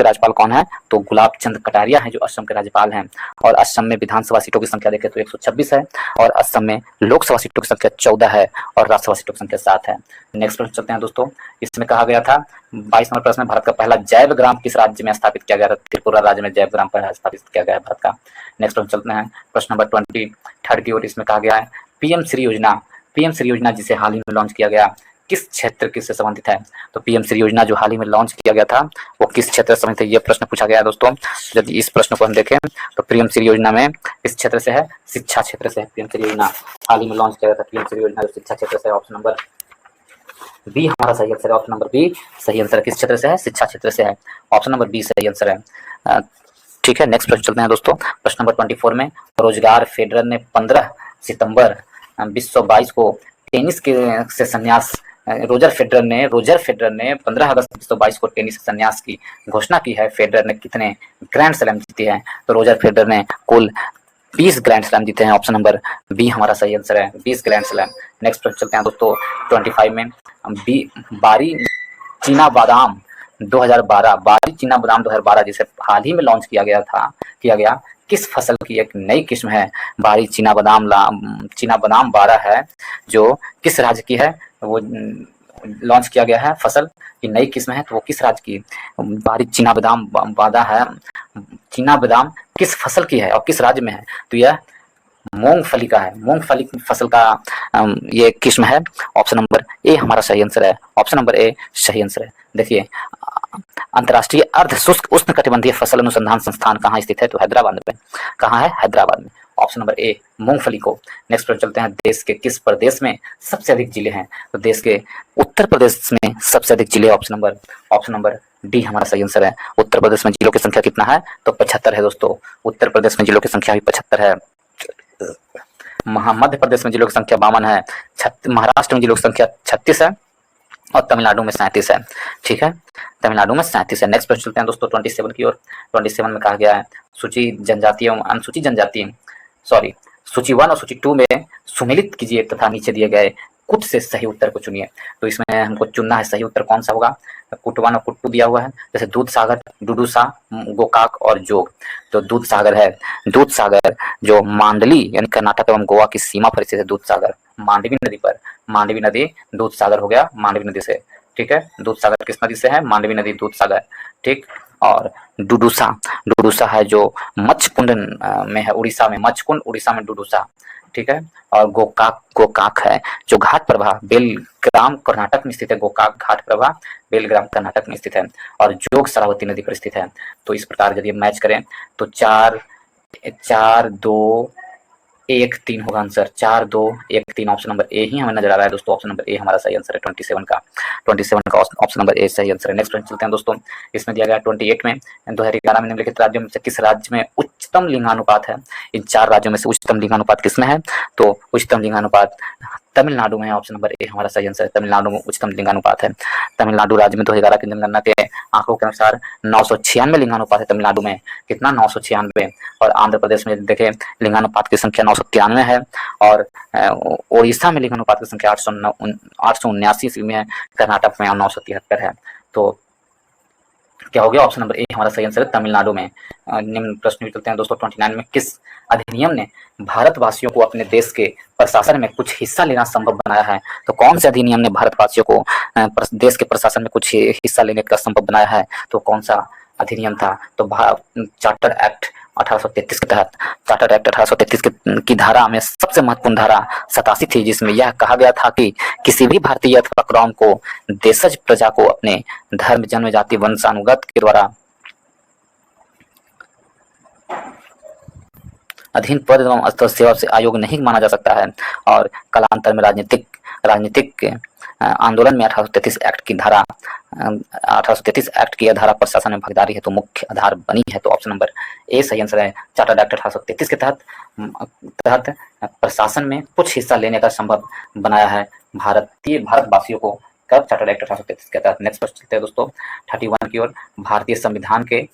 Speaker 1: राज्यपाल कौन है, तो गुलाब चंद कटारिया है जो असम के राज्यपाल हैं। और असम में विधानसभा सीटों की संख्या देखें तो 126 है और असम में लोकसभा सीटों की संख्या 14 है और राज्यसभा सीटों की संख्या 7 है। नेक्स्ट प्रश्न चलते हैं दोस्तों। इसमें कहा गया था 22 नंबर प्रश्न में, भारत का पहला जैव ग्राम किस राज्य में स्थापित किया गया था? त्रिपुरा राज्य में जैव ग्राम पहला स्थापित किया गया है भारत का। नेक्स्ट प्रश्न चलते हैं प्रश्न नंबर 23 की ओर। इसमें कहा गया है पीएम श्री योजना जिसे हाल ही में लॉन्च किया गया किस क्षेत्र किससे संबंधित है? तो पीएम श्री योजना जो हाल ही में लॉन्च किया गया था वो किस क्षेत्र से संबंधित है, ये प्रश्न पूछा गया है दोस्तों। यदि इस प्रश्न को हम देखें तो पीएम श्री योजना में इस क्षेत्र से है, शिक्षा क्षेत्र से है। पीएम श्री योजना हाल ही में लॉन्च किया गया था, पीएम श्री योजना शिक्षा क्षेत्र से। ऑप्शन नंबर बी हमारा सही आंसर है। ऑप्शन नंबर बी सही आंसर है। किस क्षेत्र से है? शिक्षा क्षेत्र से है। ऑप्शन नंबर बी सही आंसर है। ठीक है, नेक्स्ट प्रश्न चलते हैं दोस्तों। प्रश्न नंबर 24 में, रोजगार फेडरल ने 15 सितंबर 2022 को टेनिस के से संन्यास रोजर फेडरर ने 15 अगस्त 2022 को टेनिस से संन्यास की घोषणा की है। फेडरर ने कितने ग्रैंड स्लैम जीते हैं? तो रोजर फेडरर ने कुल 20 ग्रैंड स्लैम जीते हैं। ऑप्शन नंबर बी हमारा सही आंसर है, 20 ग्रैंड स्लैम। नेक्स्ट प्रश्न चलते हैं दोस्तों 25 में, बारी चीना बादाम 2012 जिसे हाल ही में लॉन्च किया गया किस फसल की एक नई किस्म है? बारी चीना बादाम 12 है जो किस राज्य की है? वो लॉन्च किया गया है फसल की नई किस्म है, तो वो किस राज्य की? बारी चीना बादाम 12 है। चीना बादाम किस फसल की है और किस राज्य में है? तो यह मूंगफली का है, मूंगफली फसल का ये किस्म है। ऑप्शन नंबर ए हमारा सही आंसर है। ऑप्शन नंबर ए सही आंसर है। देखिए, अंतर्राष्ट्रीय अर्ध शुष्क उष्ण कटिबंधीय फसल अनुसंधान संस्थान कहाँ स्थित है? तो हैदराबाद में। कहाँ है? हैदराबाद में। ऑप्शन नंबर ए मूंगफली को। नेक्स्ट पर चलते हैं, देश के किस प्रदेश में सबसे अधिक जिले हैं? तो देश के उत्तर प्रदेश में सबसे अधिक जिले। ऑप्शन नंबर डी हमारा सही आंसर है। उत्तर प्रदेश में जिलों की संख्या कितना है? तो 75 है दोस्तों। उत्तर प्रदेश में जिलों की संख्या भी 75 है। मध्य प्रदेश में जिलों की संख्या 52 है। महाराष्ट्र में जिलों की संख्या 36 है और तमिलनाडु में 37 है। ठीक है, तमिलनाडु में 37 है। नेक्स्ट प्रश्न चलते हैं दोस्तों 27 की ओर। 27 में कहा गया है सूची 1 और सूची 2 में सुमेलित कीजिए तथा नीचे दिए गए कुछ से सही उत्तर को चुनिए। तो इसमें हमको चुनना है सही उत्तर कौन सा होगा। कुट 1 और कुट 2 दिया हुआ है, जैसे दूध सागर, डुडूसा, गोकाक और जोग। तो दूध सागर है, दूध सागर जो मांडली यानी कर्नाटक एवं गोवा की सीमा पर स्थित है। दूध सागर मांडवी नदी पर, मांडवी नदी दूध सागर हो गया मांडवी नदी से। ठीक है, दूध सागर किस नदी से है? मांडवी नदी, दूध सागर। ठीक, और डुडूसा है जो मच्छकुंड में है, उड़ीसा में मच्छकुंड, उड़ीसा में डुडूसा। ठीक है, और गोकाक है जो घाट प्रभा बेलग्राम कर्नाटक में स्थित है। गोकाक घाट प्रभा बेलग्राम कर्नाटक में स्थित है और जोग सरस्वती नदी पर स्थित है। तो इस प्रकार यदि मैच करें तो 4-2-1-3 होगा आंसर। 4-2-1-3 ऑप्शन नंबर ए ही हमें नजर आ रहा है दोस्तों। ऑप्शन नंबर ए हमारा सही आंसर है। 27 का ऑप्शन नंबर ए सही आंसर है। नेक्स्ट प्रश्न चलते हैं दोस्तों। इसमें दिया गया 28 में 2011 में निम्नलिखित राज्यों में से किस राज्य में उच्चतम लिंगानुपात है? इन 4 राज्यों में से उच्चतम लिंगानुपात किसमें है? तो उच्चतम लिंगानुपात तमिलनाडु में है। ऑप्शन नंबर ए हमारा सही आंसर है। तमिलनाडु में उच्चतम लिंगानुपात है। तमिलनाडु राज्य में 2011 की जनगणना के आंकड़ों के अनुसार 996 लिंगानुपात है तमिलनाडु में। कितना? 996। और आंध्र प्रदेश में देखें लिंगानुपात की संख्या 993 है और उड़ीसा में लिंगानुपात की संख्या 879 में है। कर्नाटक में 973 है। तो क्या हो गया? ऑप्शन नंबर ए हमारा सही आंसर है, तमिलनाडु में। निम्न प्रश्न भी चलते हैं दोस्तों। 29 में किस अधिनियम ने भारतवासियों को अपने देश के प्रशासन में कुछ हिस्सा लेना संभव बनाया है? तो कौन से अधिनियम ने भारतवासियों को देश के प्रशासन में कुछ हिस्सा लेने का संभव बनाया है? तो कौन सा अधिनियम था? तो चार्टर एक्ट 1833 के तहत, चार्टर एक्ट 1833 की धारा में सबसे महत्वपूर्ण धारा 87 थी, जिसमें यह कहा गया था कि किसी भी भारतीय अथवा कौम को देशज प्रजा को अपने धर्म, जन्म, जाति, वंशानुगत के द्वारा अधीन पद एवं स्तर सेवा से अयोग्य नहीं माना जा सकता है। और कालांतर में राजनीतिक आंदोलन में 1833 एक्ट की धारा 1833 एक्ट की धारा प्रशासन में भागीदारी है तो मुख्य आधार बनी है। तो ऑप्शन नंबर ए सही आंसर है। चार्टर्ड एक्ट 1833 के तहत प्रशासन में कुछ हिस्सा लेने का संभव बनाया है भारतवासियों को। कब? चार्टर्ड एक्ट 1833 के तहत। नेक्स्ट प्रश्न चलते हैं दोस्तों 31 की ओर। भारतीय संविधान के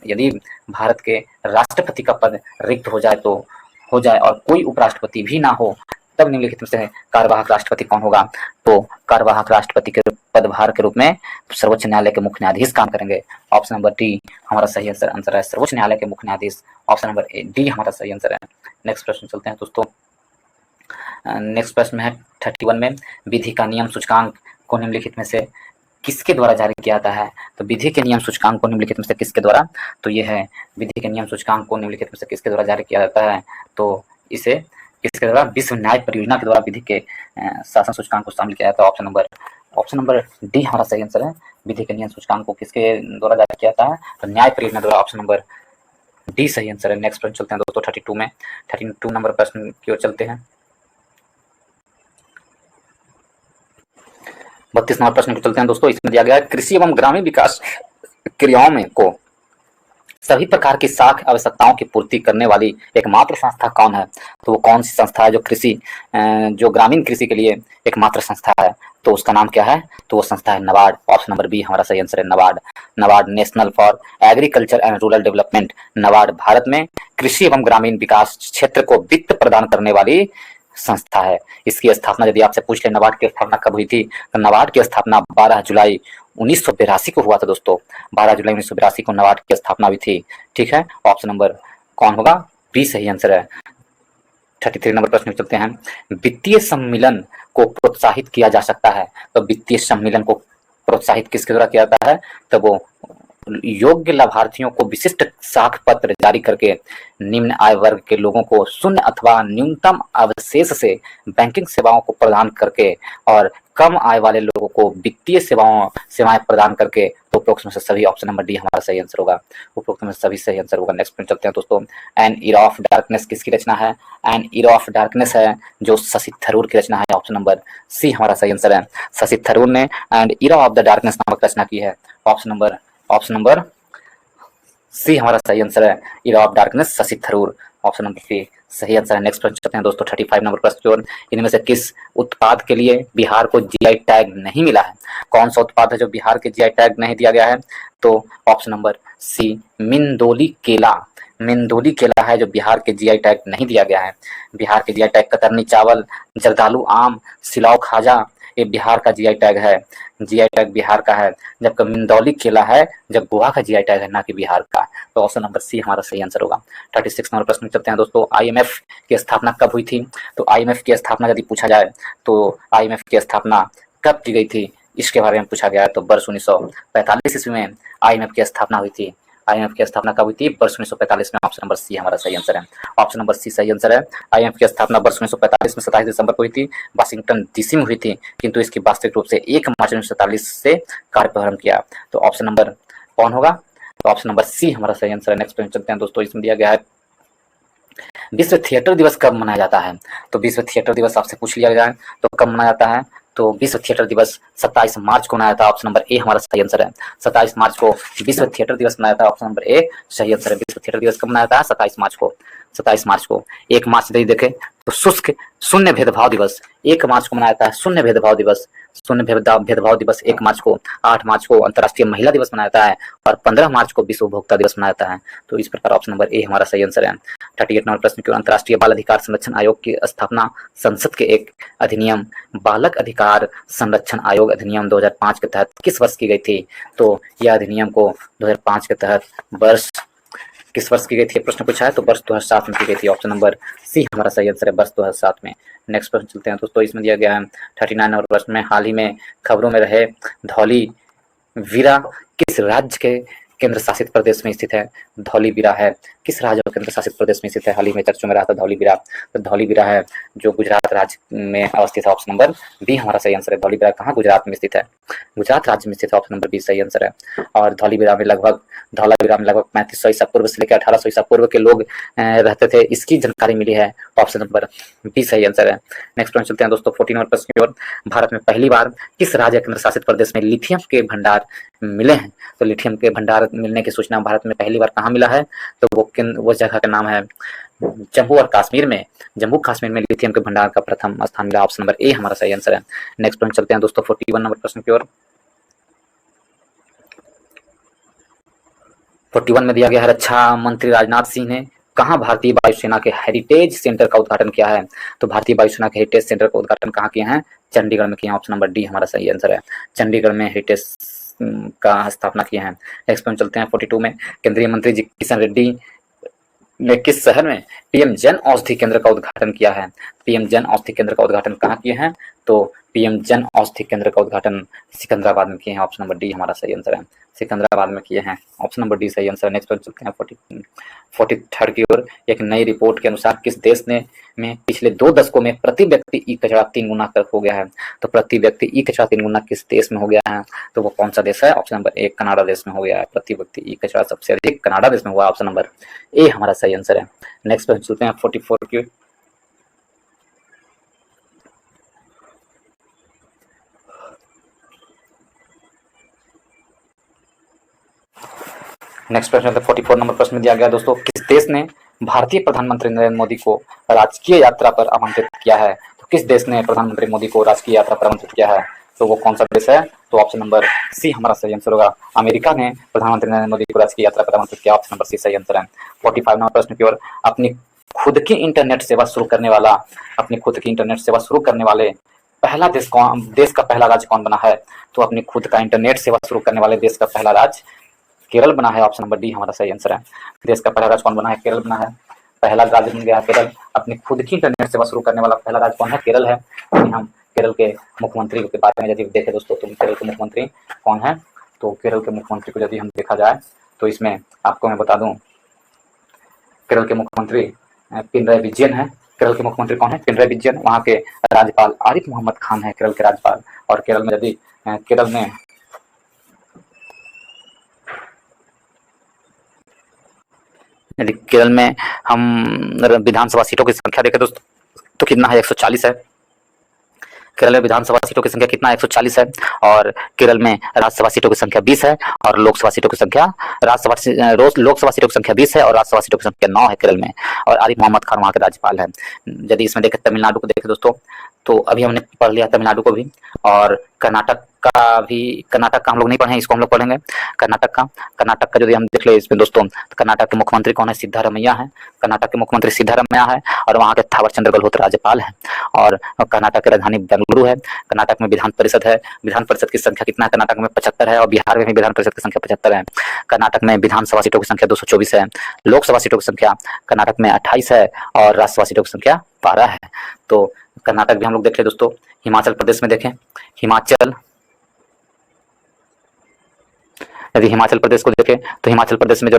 Speaker 1: यदि भारत के राष्ट्रपति का पद रिक्त हो जाए और कोई उपराष्ट्रपति भी ना हो, तब निम्नलिखित में से कार्यवाहक राष्ट्रपति कौन होगा? तो कार्यवाहक राष्ट्रपति के पदभार के रूप में सर्वोच्च न्यायालय के मुख्य न्यायाधीश काम करेंगे। ऑप्शन नंबर डी हमारा सही आंसर है, सर्वोच्च न्यायालय के मुख्य न्यायाधीश। ऑप्शन नंबर डी हमारा सही आंसर है। नेक्स्ट प्रश्न चलते हैं दोस्तों। नेक्स्ट प्रश्न है 31 में, विधि का नियम सूचकांक को निम्नलिखित में से किसके द्वारा जारी किया जाता है? तो विधि के नियम सूचकांक को निम्नलिखित में से किसके द्वारा? तो ये है, विधि के नियम सूचकांक को निम्नलिखित में से किसके द्वारा जारी किया जाता है? तो इसे किसके द्वारा? विश्व न्याय परियोजना के द्वारा विधि के शासन सूचकांक को शामिल किया जाता है। ऑप्शन नंबर डी हमारा सही आंसर है। विधि के नियम सूचकांक को किसके द्वारा जारी किया जाता है? तो न्याय परियोजना द्वारा। ऑप्शन नंबर डी सही आंसर है। नेक्स्ट प्रश्न चलते हैं दोस्तों 32 में। 32 नंबर प्रश्न की ओर चलते हैं। 32 नंबर प्रश्न को चलते हैं दोस्तों। इसमें दिया गया है, कृषि एवं ग्रामीण विकास क्रियाओं में को सभी प्रकार की साख आवश्यकताओं की पूर्ति करने वाली एकमात्र संस्था कौन है? तो वो कौन सी संस्था है जो ग्रामीण कृषि के लिए एकमात्र संस्था है? तो उसका नाम क्या है? तो वो संस्था है नाबार्ड। ऑप्शन नंबर बी हमारा सही आंसर है, NABARD national for agriculture and rural development. NABARD Bharat में कृषि एवं ग्रामीण विकास क्षेत्र को वित्त प्रदान करने वाली संस्था है। इसकी स्थापना यदि आपसे पूछ ले नाबार्ड की स्थापना कब हुई थी, तो नाबार्ड की स्थापना 12 जुलाई 1982 को हुआ था दोस्तों। 12 जुलाई 1982 को नाबार्ड की स्थापना हुई थी। ठीक है, ऑप्शन नंबर कौन होगा? बी सही आंसर है। 33 नंबर प्रश्न चलते हैं। वित्तीय सम्मेलन को प्रोत्साहित किया जा सकता है, तो वित्तीय सम्मेलन को प्रोत्साहित किसके द्वारा किया जाता है? तो वो योग्य लाभार्थियों को विशिष्ट साख पत्र जारी करके निम्न आय वर्ग के लोगों को शून्य अथवा न्यूनतम अवशेष से बैंकिंग सेवाओं को प्रदान करके और कम आय वाले लोगों को वित्तीय सेवाएं प्रदान करके। तो उपरोक्त में से सभी ऑप्शन नंबर डी हमारा सही आंसर होगा। उपरोक्त में सभी सही आंसर होगा। नेक्स्ट चलते हैं दोस्तों। एन ईरा ऑफ डार्कनेस किसकी रचना है? एन ईरा ऑफ डार्कनेस है जो शशि थरूर की रचना है। ऑप्शन नंबर सी हमारा सही आंसर है। शशि थरूर ने and era of the darkness नामक रचना की है। ऑप्शन नंबर सी हमारा सही आंसर है, era of darkness, Shashi Tharoor. Option number C सही आंसर है। नेक्स्ट प्रश्न चलते हैं दोस्तों 35 नंबर प्रश्न की ओर। इनमें से किस उत्पाद के लिए बिहार को जीआई टैग नहीं मिला है? कौन सा उत्पाद है जो बिहार के जीआई टैग नहीं दिया गया है? तो ऑप्शन नंबर सी मिंदोली केला है जो बिहार के जीआई टैग नहीं दिया गया है। बिहार के जीआई टैग कतरनी चावल, जर्दालू आम, सिलाव खाजा, ये बिहार का जीआई टैग है। जीआई टैग बिहार का है, जबकि मिंदौली केला है जब गोवा का जीआई टैग है, ना कि बिहार का। तो ऑप्शन नंबर सी हमारा सही आंसर होगा। 36 नंबर प्रश्न चलते हैं दोस्तों। आईएमएफ की स्थापना कब हुई थी? तो आईएमएफ की स्थापना यदि पूछा जाए तो आईएमएफ की स्थापना कब की गई थी, इसके बारे में पूछा गया है। तो वर्ष 1945 ईस्वी में आईएमएफ की स्थापना हुई थी। आईएमएफ की स्थापना कब हुई थी? वर्ष 1945 में। ऑप्शन नंबर सी हमारा सही आंसर है। ऑप्शन नंबर सी सही आंसर है। आईएमएफ की स्थापना वर्ष 1945 में 27 दिसंबर को हुई थी, वाशिंगटन डीसी में हुई थी, किंतु इसकी वास्तविक रूप से 1 मार्च 1947 से कार्य प्रारंभ किया। तो ऑप्शन नंबर कौन होगा? तो ऑप्शन नंबर सी हमारा सही आंसर है। नेक्स्ट पे चलते हैं दोस्तों। इसमें दिया गया है विश्व थिएटर दिवस कब मनाया जाता है? तो विश्व थिएटर दिवस आपसे पूछ लिया जाए तो कब मनाया जाता है? तो विश्व थिएटर दिवस 27 मार्च को मनाया था। ऑप्शन नंबर ए हमारा सही आंसर है। 27 मार्च को विश्व थिएटर दिवस मनाया था। ऑप्शन नंबर ए सही आंसर है। विश्व थिएटर दिवस कब मनाया था? 27 मार्च को। 27 मार्च को। 1 मार्च यदि देखें तो शुष्क शून्य भेदभाव दिवस 1 मार्च को मनाया जाता है। शून्य भेदभाव दिवस, शून्य भेदभाव दिवस 1 मार्च को। 8 मार्च को अंतर्राष्ट्रीय महिला दिवस मनाया जाता है और 15 मार्च को विश्व उपभोक्ता दिवस मनाया जाता है। तो इस प्रकार ऑप्शन नंबर ए हमारा सही आंसर है। 38 नंबर प्रश्न की ओर, अंतर्राष्ट्रीय बाल अधिकार संरक्षण आयोग की स्थापना संसद के एक अधिनियम बालक अधिकार संरक्षण आयोग अधिनियम 2005 के तहत किस वर्ष की गई थी? तो यह अधिनियम को 2005 के तहत वर्ष किस वर्ष की गई थी प्रश्न पूछा है, तो वर्ष 2007 में की गई थी। ऑप्शन नंबर सी हमारा सही आंसर है, वर्ष 2007 में। नेक्स्ट प्रश्न चलते हैं दोस्तों, इसमें दिया गया है 39 नंबर प्रश्न में, हाल ही में खबरों में रहे धौलीवीरा किस राज्य के केंद्र शासित प्रदेश में स्थित है? धौलीवीरा है किस राज्य और केंद्र शासित प्रदेश में स्थित है? हाल ही में चर्चों में रहा था धौलीवीरा, तो धौलीवीरा है जो गुजरात राज्य में अवस्थित है। ऑप्शन नंबर बी हमारा सही आंसर है। धौलीवीरा कहाँ गुजरात में स्थित है? गुजरात राज्य में स्थित है। ऑप्शन नंबर बी सही आंसर है। और धौलीवीरा में लगभग 3500 ईसा पूर्व से लेकर 1800 ईसा पूर्व के लोग रहते थे, इसकी जानकारी मिली है। ऑप्शन नंबर बी सही आंसर है। नेक्स्ट प्रश्न चलते हैं दोस्तों 14 नंबर प्रश्न की ओर, भारत में पहली बार किस राज्य केंद्र शासित प्रदेश में लिथियम के भंडार मिले हैं? तो लिथियम के भंडार मिलने की सूचना भारत में पहली बार कहाँ मिला है? तो वो जगह का नाम है जम्मू और कश्मीर में। जम्मू कश्मीर में लिथियम के भंडार का प्रथम स्थान मिला। ऑप्शन नंबर ए हमारा सही आंसर है। नेक्स्ट प्रश्न चलते हैं दोस्तों 41 नंबर प्रश्न की ओर। 41 में दिया गया है, रक्षा मंत्री राजनाथ सिंह ने कहाँ भारतीय वायुसेना के हेरिटेज सेंटर का उद्घाटन किया है? तो भारतीय वायुसेना के हेरिटेज सेंटर का उद्घाटन कहाँ किए हैं? चंडीगढ़ में किए हैं। ऑप्शन नंबर डी हमारा सही आंसर है। चंडीगढ़ में हेरिटेज का स्थापना किए हैं। नेक्स्ट प्रश्न चलते हैं 42 में, केंद्रीय मंत्री जी किशन रेड्डी ने किस शहर में पीएम जन औषधि केंद्र का उद्घाटन किया है? पीएम जन औषधि केंद्र का उद्घाटन कहाँ किए हैं? तो पीएम जन औषधि केंद्र का उद्घाटन सिकंदराबाद में किए हैं। ऑप्शन नंबर डी हमारा सही आंसर है। सिकंदराबाद में किए हैं। ऑप्शन नंबर डी सही आंसर है। नेक्स्ट पर चलते हैं 43 की ओर, एक नई रिपोर्ट के अनुसार किस देश ने में पिछले 2 दशकों में प्रति व्यक्ति ई कचरा 3 गुना कर हो गया है? तो प्रति व्यक्ति ई कचरा 3 गुना किस देश में हो गया है? तो वो कौन सा देश है? ऑप्शन नंबर ए कनाडा देश में हो गया है। प्रति व्यक्ति ई कचरा सबसे अधिक कनाडा देश में हुआ। ऑप्शन नंबर ए हमारा सही आंसर है। नेक्स्ट पर चलते हैं 44 की। नेक्स्ट प्रश्न 44 नंबर प्रश्न में दिया गया दोस्तों, किस देश ने भारतीय प्रधानमंत्री नरेंद्र मोदी को राजकीय यात्रा पर आमंत्रित किया है? तो किस देश ने प्रधानमंत्री मोदी को राजकीय यात्रा पर आमंत्रित किया है? तो वो कौन सा देश है? तो ऑप्शन नंबर सी हमारा सही आंसर होगा। अमेरिका ने प्रधानमंत्री नरेंद्र मोदी को राजकीय यात्रा पर आमंत्रित किया। ऑप्शन नंबर सी सही आंसर है। 45 नंबर प्रश्न की ओर, अपनी खुद की इंटरनेट सेवा शुरू करने वाले पहला देश का पहला राज्य कौन बना है? तो अपनी खुद का इंटरनेट सेवा शुरू करने वाले देश का पहला राज्य केरल बना है। ऑप्शन नंबर डी हमारा सही आंसर है। देश का पहला राज्य कौन बना है? केरल बना है। पहला राज्य बन गया है केरल। अपनी खुद की इंटरनेट सेवा शुरू करने वाला पहला राज्य कौन है? केरल है। हम केरल के मुख्यमंत्री के बारे में यदि देखें दोस्तों, तो केरल के मुख्यमंत्री कौन है? तो केरल के मुख्यमंत्री को यदि हम देखा जाए तो इसमें आपको मैं बता दूं, केरल के मुख्यमंत्री पिनराई विजयन है। केरल के मुख्यमंत्री कौन है? पिनराई विजयन। वहाँ के राज्यपाल आरिफ मोहम्मद खान है केरल के राज्यपाल। और केरल में यदि केरल में हम विधानसभा सीटों की संख्या देखें दोस्तों तो कितना है? 140 है। केरल में विधानसभा सीटों की संख्या कितना? 140 है। और केरल में राज्यसभा सीटों की संख्या 20 है और लोकसभा सीटों की संख्या लोकसभा सीटों की संख्या 20 है और राज्यसभा सीटों की संख्या 9 है केरल में। और आरिफ मोहम्मद खान वहाँ के राज्यपाल है। यदि इसमें देखें तमिलनाडु को देखें दोस्तों, तो अभी हमने पढ़ लिया तमिलनाडु को भी, और कर्नाटक का हम लोग नहीं पढ़े, इसको हम लोग पढ़ेंगे। कर्नाटक का यदि हम देख ले इसमें दोस्तों, तो कर्नाटक के मुख्यमंत्री कौन है? सिद्धारमैया है। कर्नाटक के मुख्यमंत्री सिद्धारमैया है और वहाँ के थावरचंद्र गहलोत राज्यपाल है। और कर्नाटक की राजधानी बेंगलुरु है। कर्नाटक में विधान परिषद है। विधान परिषद की संख्या कितना है? कर्नाटक में 75 है। और बिहार में भी विधान परिषद की संख्या 75 है। कर्नाटक में विधानसभा सीटों की संख्या 224 है। लोकसभा सीटों की संख्या कर्नाटक में 28 है और राज्यसभा सीटों की संख्या 12 है। तो कर्नाटक भी हम लोग देखें दोस्तों। हिमाचल प्रदेश में देखें, यदि हिमाचल प्रदेश को देखें तो हिमाचल प्रदेश में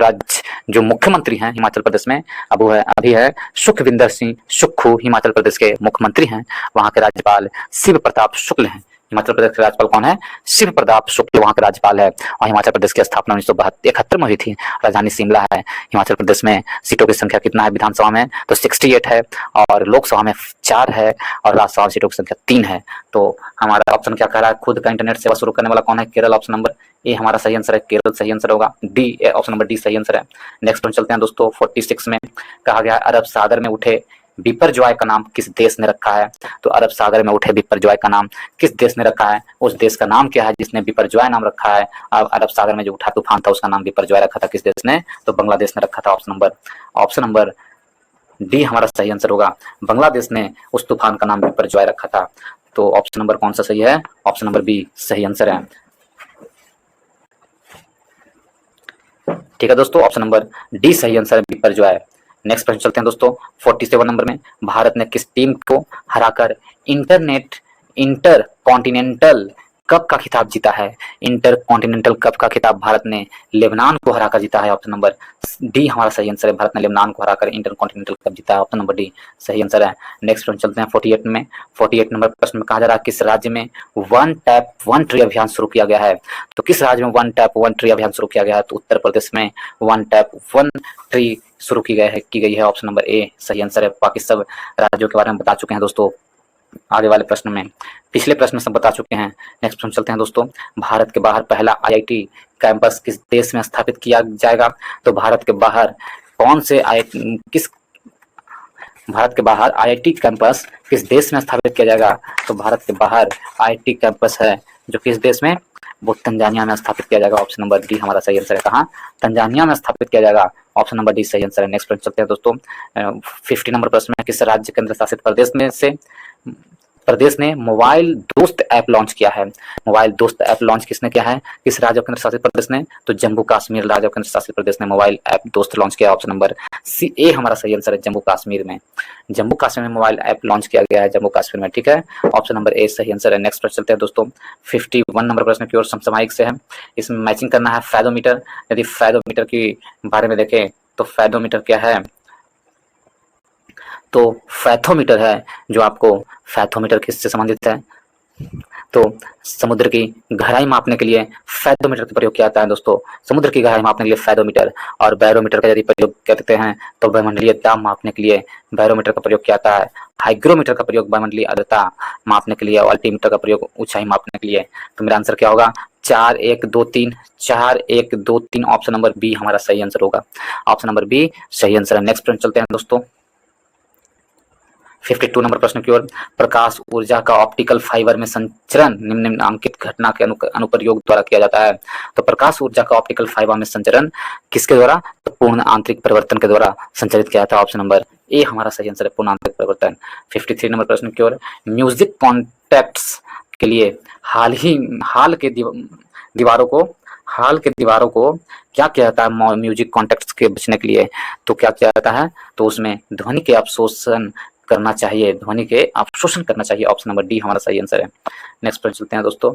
Speaker 1: जो मुख्यमंत्री हैं हिमाचल प्रदेश में अभी है सुखविंदर सिंह सुक्खू हिमाचल प्रदेश के मुख्यमंत्री हैं। वहाँ के राज्यपाल शिव प्रताप शुक्ल हैं। हिमाचल प्रदेश के राज्यपाल कौन है? शिव प्रताप शुक्ल वहाँ के राज्यपाल है। और हिमाचल प्रदेश की स्थापना 1971 में हुई थी। राजधानी शिमला है। हिमाचल प्रदेश में सीटों की संख्या कितना है विधानसभा में? तो 68 है और लोकसभा में 4 है और राज्यसभा सीटों की संख्या 3 है। तो हमारा ऑप्शन क्या कह रहा है? खुद का इंटरनेट सेवा शुरू करने वाला कौन है? केरल। ऑप्शन नंबर ए हमारा सही आंसर है। केरल सही आंसर होगा। ऑप्शन नंबर डी सही आंसर है। नेक्स्ट चलते हैं दोस्तों 46 में कहा गया अरब सागर में उठे बिपरजॉय का नाम किस देश ने रखा है? तो अरब सागर में उठे बिपरजॉय का नाम किस देश ने रखा है? उस देश का नाम क्या है जिसने बिपरजॉय नाम रखा है? अरब सागर में जो उठा तूफान था उसका नाम बिपरजॉय रखा था किस देश ने? तो बांग्लादेश ने रखा था। ऑप्शन नंबर डी हमारा सही आंसर होगा। बांग्लादेश ने उस तूफान का नाम बिपरजॉय रखा था। तो ऑप्शन नंबर कौन सा सही है? ऑप्शन नंबर बी सही आंसर है। ठीक है दोस्तों, ऑप्शन नंबर डी सही आंसर है, बिपरजॉय। नेक्स्ट प्रश्न चलते हैं दोस्तों 47 नंबर में। भारत ने किस टीम को हराकर इंटर कॉन्टिनेंटल कप का खिताब जीता है? इंटर कॉन्टिनेंटल कप का खिताब भारत ने लेबनान को हराकर जीता है। ऑप्शन नंबर डी हमारा सही आंसर है, भारत ने लेबनान को हराकर इंटर कॉन्टिनेंटल कप जीता है। ऑप्शन नंबर डी सही आंसर है। नेक्स्ट प्रश्न चलते हैं 48 में। 48 नंबर प्रश्न में कहा जा रहा है किस राज्य में वन टैप वन ट्री अभियान शुरू किया गया है? तो किस राज्य में वन टैप वन ट्री अभियान शुरू किया गया है? तो उत्तर प्रदेश में वन टैप वन ट्री शुरू की गई है। ऑप्शन नंबर ए सही आंसर है। बाकी सब राज्यों के बारे में बता चुके हैं दोस्तों आगे वाले प्रश्न में, पिछले प्रश्न में सब बता चुके हैं। नेक्स्ट प्रश्न चलते हैं दोस्तों। भारत के बाहर पहला आईआईटी कैंपस किस देश में स्थापित किया जाएगा? तो भारत के बाहर आईआईटी कैंपस किस देश में स्थापित किया जाएगा? तो भारत के बाहर आईआईटी कैंपस है जो किस देश में? वो तंजानिया में स्थापित किया जाएगा। ऑप्शन नंबर डी हमारा सही आंसर है। कहाँ? तंजानिया में स्थापित किया जाएगा। ऑप्शन नंबर डी सही आंसर है। नेक्स्ट प्रश्न चलते हैं दोस्तों 50 नंबर प्रश्न में। किस राज्य केंद्र शासित प्रदेश ने मोबाइल दोस्त ऐप लॉन्च किया है? मोबाइल दोस्त ऐप लॉन्च किसने किया है? किस राज्य केंद्र शासित प्रदेश ने? तो जम्मू कश्मीर राज्य केंद्र शासित प्रदेश ने मोबाइल ऐप दोस्त लॉन्च किया। ऑप्शन नंबर सी ए हमारा सही आंसर है। जम्मू कश्मीर में मोबाइल ऐप लॉन्च किया गया है जम्मू कश्मीर में। ठीक है, ऑप्शन नंबर ए सही आंसर है। नेक्स्ट प्रश्न चलते हैं दोस्तों 51 नंबर प्रश्न प्योर समसामयिक से है। इसमें मैचिंग करना है फैदोमीटर। यदि फैदोमीटर के बारे में देखें तो फैदोमीटर क्या है? तो फैथोमीटर है, जो आपको फैथोमीटर किससे संबंधित है? तो समुद्र की गहराई मापने के लिए फैथोमीटर का प्रयोग किया जाता है दोस्तों। समुद्र की गहराई मापने के लिए फैथोमीटर, और बैरोमीटर का यदि प्रयोग करते हैं तो वायुमंडलीय दाब मापने के लिए बैरोमीटर का प्रयोग किया जाता है। हाइग्रोमीटर का प्रयोग वायुमंडलीय आर्द्रता मापने के लिए, और अल्टीमीटर का प्रयोग ऊंचाई मापने के लिए। तो मेरा आंसर क्या होगा? 4 1 2 3 4 1 2 3 ऑप्शन नंबर बी हमारा सही आंसर होगा। ऑप्शन नंबर बी सही आंसर है। नेक्स्ट प्रश्न चलते हैं दोस्तों 52 नंबर प्रश्न की ओर। प्रकाश ऊर्जा का ऑप्टिकल फाइबर में संचरण निम्नलिखित घटना के अनुप्रयोग द्वारा किया जाता है। तो प्रकाश ऊर्जा का ऑप्टिकल फाइबर में संचरण किसके द्वारा? तो पूर्ण आंतरिक परिवर्तन के द्वारा संचरित किया जाता है। ऑप्शन नंबर ए हमारा सही आंसर है, पूर्ण आंतरिक परिवर्तन। 53 नंबर प्रश्न की ओर। म्यूजिक कॉन्टैक्ट्स के लिए हाल के दीवारों को क्या किया जाता है? म्यूजिक कॉन्टैक्ट्स के बचने के लिए तो क्या किया जाता है? तो उसमें ध्वनि के अवशोषण करना चाहिए। ऑप्शन नंबर डी हमारा सही आंसर है। नेक्स्ट प्रश्न चलते हैं दोस्तों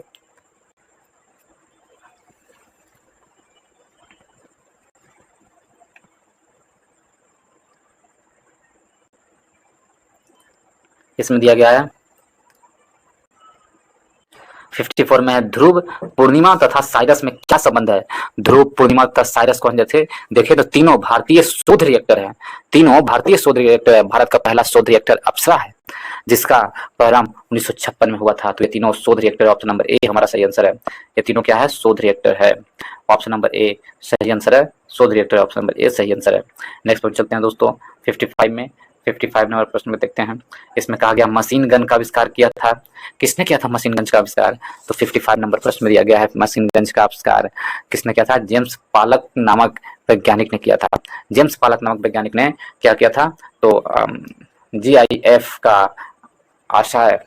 Speaker 1: इसमें दिया गया है 54 में है ध्रुव पूर्णिमा तथा साइरस में क्या संबंध है? ध्रुव पूर्णिमा तथा साइरस को जैसे देखें तो तीनों भारतीय शोध रिएक्टर है। भारत का पहला शोध रिएक्टर अप्सरा है जिसका प्रारंभ 1956 में हुआ था। तो ये तीनों शोध रिएक्टर। ऑप्शन नंबर ए हमारा सही आंसर है। ये तीनों क्या है? शोध रिएक्टर है। ऑप्शन नंबर ए सही आंसर है, शोध रिएक्टर। ऑप्शन नंबर ए सही आंसर है। नेक्स्ट पर चलते हैं दोस्तों 55 नंबर प्रश्न में देखते हैं। इसमें कहा गया मशीन गन का आविष्कार किया था। किसने किया था मशीन गन का आविष्कार? तो 55 नंबर प्रश्न में दिया गया है मशीन गन का आविष्कार किसने किया था? जेम्स पालक नामक वैज्ञानिक ने किया था। जेम्स पालक नामक वैज्ञानिक ने क्या किया था? तो GIF का आशय।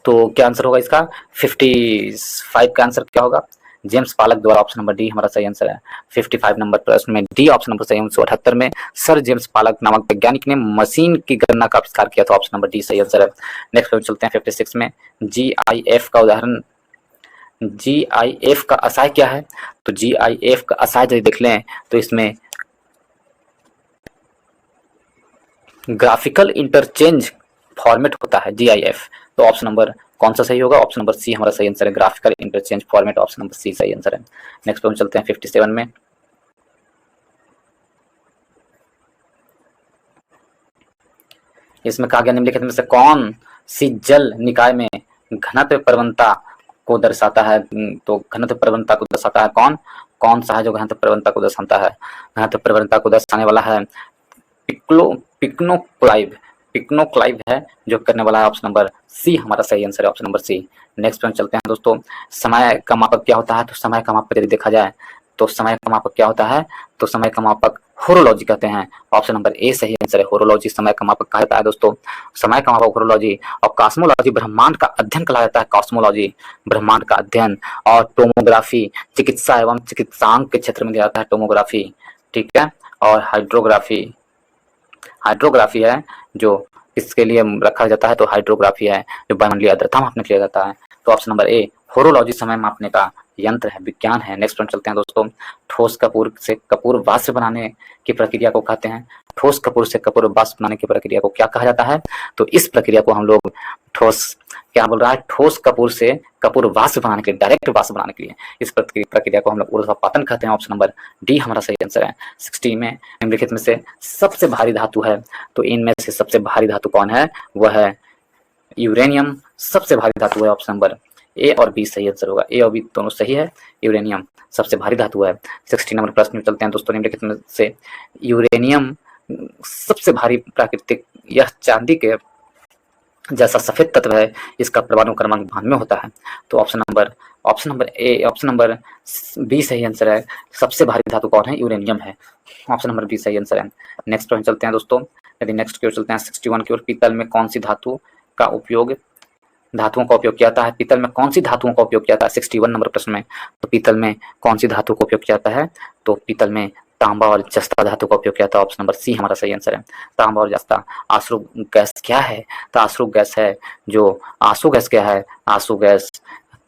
Speaker 1: तो क्या आंसर होगा इसका? 55 का आंसर क्या होगा? जेम्स पालक द्वारा। ऑप्शन नंबर डी हमारा सही आंसर है। 55 नंबर प्रश्न में डी ऑप्शन नंबर सही। 1978 में सर जेम्स पालक नामक वैज्ञानिक ने मशीन की गणना का आविष्कार किया था। ऑप्शन नंबर डी सही आंसर है। नेक्स्ट पर चलते हैं 56 में। GIF का उदाहरण, GIF का आशय क्या है? तो GIF का आशय यदि देख लें तो इसमें ग्राफिकल इंटरचेंज फॉर्मेट होता है GIF। तो ऑप्शन नंबर कौन सा सही होगा? ऑप्शन नंबर सी हमारा सही आंसर है, graphical interchange format. Option number C सही आंसर है। नेक्स्ट पर चलते हैं 57 में। इसमें कहा गया निम्नलिखित में से कौन सी जल निकाय में घनत्व प्रवणता को दर्शाता है? तो घनत्व प्रवणता को दर्शाता है कौन सा है जो घनत्व प्रवणता को दर्शाता है? घनत्व प्रवणता को दर्शाने वाला है पिक्नोक्लाइव, पिक्नोक्लाइव है जो करने वाला है ऑप्शन नंबर सी हमारा सही आंसर है, ऑप्शन नंबर सी। नेक्स्ट प्रश्न चलते हैं दोस्तों, समय का मापक क्या होता है? तो समय का मापक यदि देखा जाए तो समय का मापक क्या होता है? तो समय का मापक होरोलॉजी कहते हैं, ऑप्शन नंबर ए सही आंसर है। होरोलॉजी समय का मापक कहा जाता है दोस्तों, समय का मापक होरोलॉजी। और कॉस्मोलॉजी ब्रह्मांड का अध्ययन कहा जाता है, कॉस्मोलॉजी ब्रह्मांड का अध्ययन। और टोमोग्राफी चिकित्सा एवं चिकित्सांग के क्षेत्र में दिया जाता है, टोमोग्राफी, ठीक है। और हाइड्रोग्राफी, हाइड्रोग्राफी है जो इसके लिए रखा जाता है, तो हाइड्रोग्राफी है जो वायुमंडलीय आर्द्रता मापने के लिए जाता है। तो ऑप्शन नंबर ए होरोलॉजी समय मापने का यंत्र है, विज्ञान है। नेक्स्ट प्रश्न चलते हैं दोस्तों, ठोस कपूर से कपूर वाष्प बनाने की प्रक्रिया को कहते हैं? ठोस कपूर से कपूर वाष्प बनाने की प्रक्रिया को क्या कहा जाता है? तो इस प्रक्रिया को हम लोग ठोस, क्या बोल रहा है, ठोस कपूर से कपूर वाष्प बनाने के लिए, डायरेक्ट वाष्प बनाने के लिए इस प्रक्रिया को हम लोग ऊर्ध्वपातन कहते हैं, ऑप्शन नंबर डी हमारा सही आंसर है। 60 में निम्नलिखित में से सबसे भारी धातु है, तो इनमें से सबसे भारी धातु कौन है? वह है यूरेनियम, सबसे भारी धातु है, ऑप्शन नंबर ए और बी सही आंसर होगा, ए और बी दोनों सही है, यूरेनियम सबसे भारी धातु है। 60 नंबर प्रश्न में चलते हैं दोस्तों, निम्नलिखित में से यूरेनियम सबसे भारी प्राकृतिक, यह चांदी के जैसा सफेद तत्व है, इसका परमाणु क्रमांक 92 होता है। तो ऑप्शन नंबर बी सही आंसर है, सबसे भारी धातु कौन है? यूरेनियम है, ऑप्शन नंबर बी सही आंसर है। नेक्स्ट प्रश्न चलते हैं दोस्तों, यदि नेक्स्ट की ओर चलते हैं 61 की ओर, पीतल में कौन सी धातु का उपयोग, धातुओं का उपयोग किया जाता है? पीतल में कौन सी धातुओं का उपयोग किया जाता है 61 नंबर प्रश्न में? तो पीतल में कौन सी धातु का उपयोग किया जाता है? तो पीतल में तांबा और जस्ता धातु का उपयोग किया जाता है, ऑप्शन नंबर सी हमारा सही आंसर है, तांबा और जस्ता। आंसू गैस क्या है? तो आंसू गैस है जो, आंसू गैस क्या है? आंसू गैस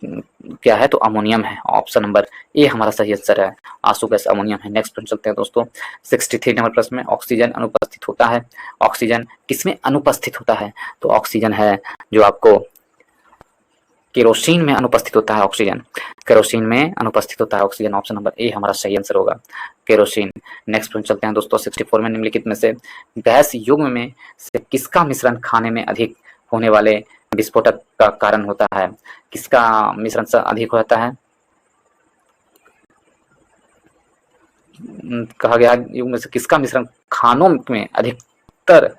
Speaker 1: क्या है? तो अमोनियम है, ऑप्शन नंबर ए हमारा सही आंसर है, आंसू गैस अमोनियम है। नेक्स्ट प्रश्न चलते हैं दोस्तों, 63 नंबर प्रश्न में, ऑक्सीजन अनुपस्थित होता है, ऑक्सीजन किसमें अनुपस्थित होता है? तो ऑक्सीजन है जो आपको केरोसिन में अनुपस्थित होता है, ऑक्सीजन केरोसिन में अनुपस्थित होता है ऑक्सीजन, ऑप्शन नंबर ए हमारा सही आंसर होगा, केरोसिन। नेक्स्ट प्रश्न चलते हैं दोस्तों, 64 में निम्नलिखित में से गैस युग्म में से किसका मिश्रण खाने में अधिक होने वाले विस्फोटक का कारण होता है? किसका मिश्रण से अधिक होता है? कहा गया युग्म में से किसका मिश्रण खानों में अधिकतर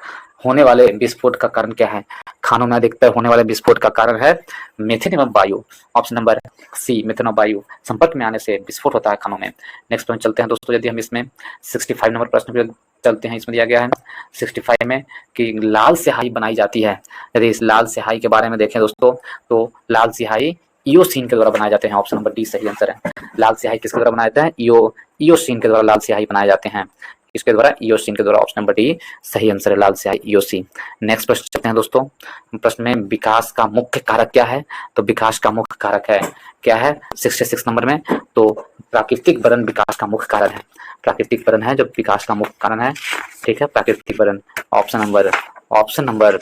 Speaker 1: होने वाले विस्फोट का कारण क्या है? खानों में अधिकतर होने वाले विस्फोट का कारण है मीथेन एवं वायु, ऑप्शन नंबर सी, मीथेन और वायु संपर्क में आने से विस्फोट होता है खानों में। नेक्स्ट प्रश्न चलते हैं दोस्तों, यदि हम इसमें 65 नंबर प्रश्न पे चलते हैं, इसमें दिया गया है 65 में कि लाल स्याही बनाई जाती है, यदि इस लाल स्याही के बारे में देखें दोस्तों, तो लाल स्याही ईओसीन के द्वारा बनाए जाते हैं, ऑप्शन नंबर डी सही आंसर है। लाल स्याही किसके द्वारा बनाए जाते हैं? ईओसीन के द्वारा लाल स्याही बनाए जाते हैं, इसके द्वारा, ईओसीन के द्वारा, ऑप्शन नंबर डी सही आंसर है, लाल स्याही ईओसी। नेक्स्ट प्रश्न चलते हैं दोस्तों, प्रश्न में विकास का मुख्य कारक क्या है? तो विकास का मुख्य कारक है क्या है 66 नंबर में? तो प्राकृतिक वरण विकास का मुख्य कारण है, प्राकृतिक वरण है जो विकास का मुख्य कारण है, ठीक है, प्राकृतिक वरण, ऑप्शन नंबर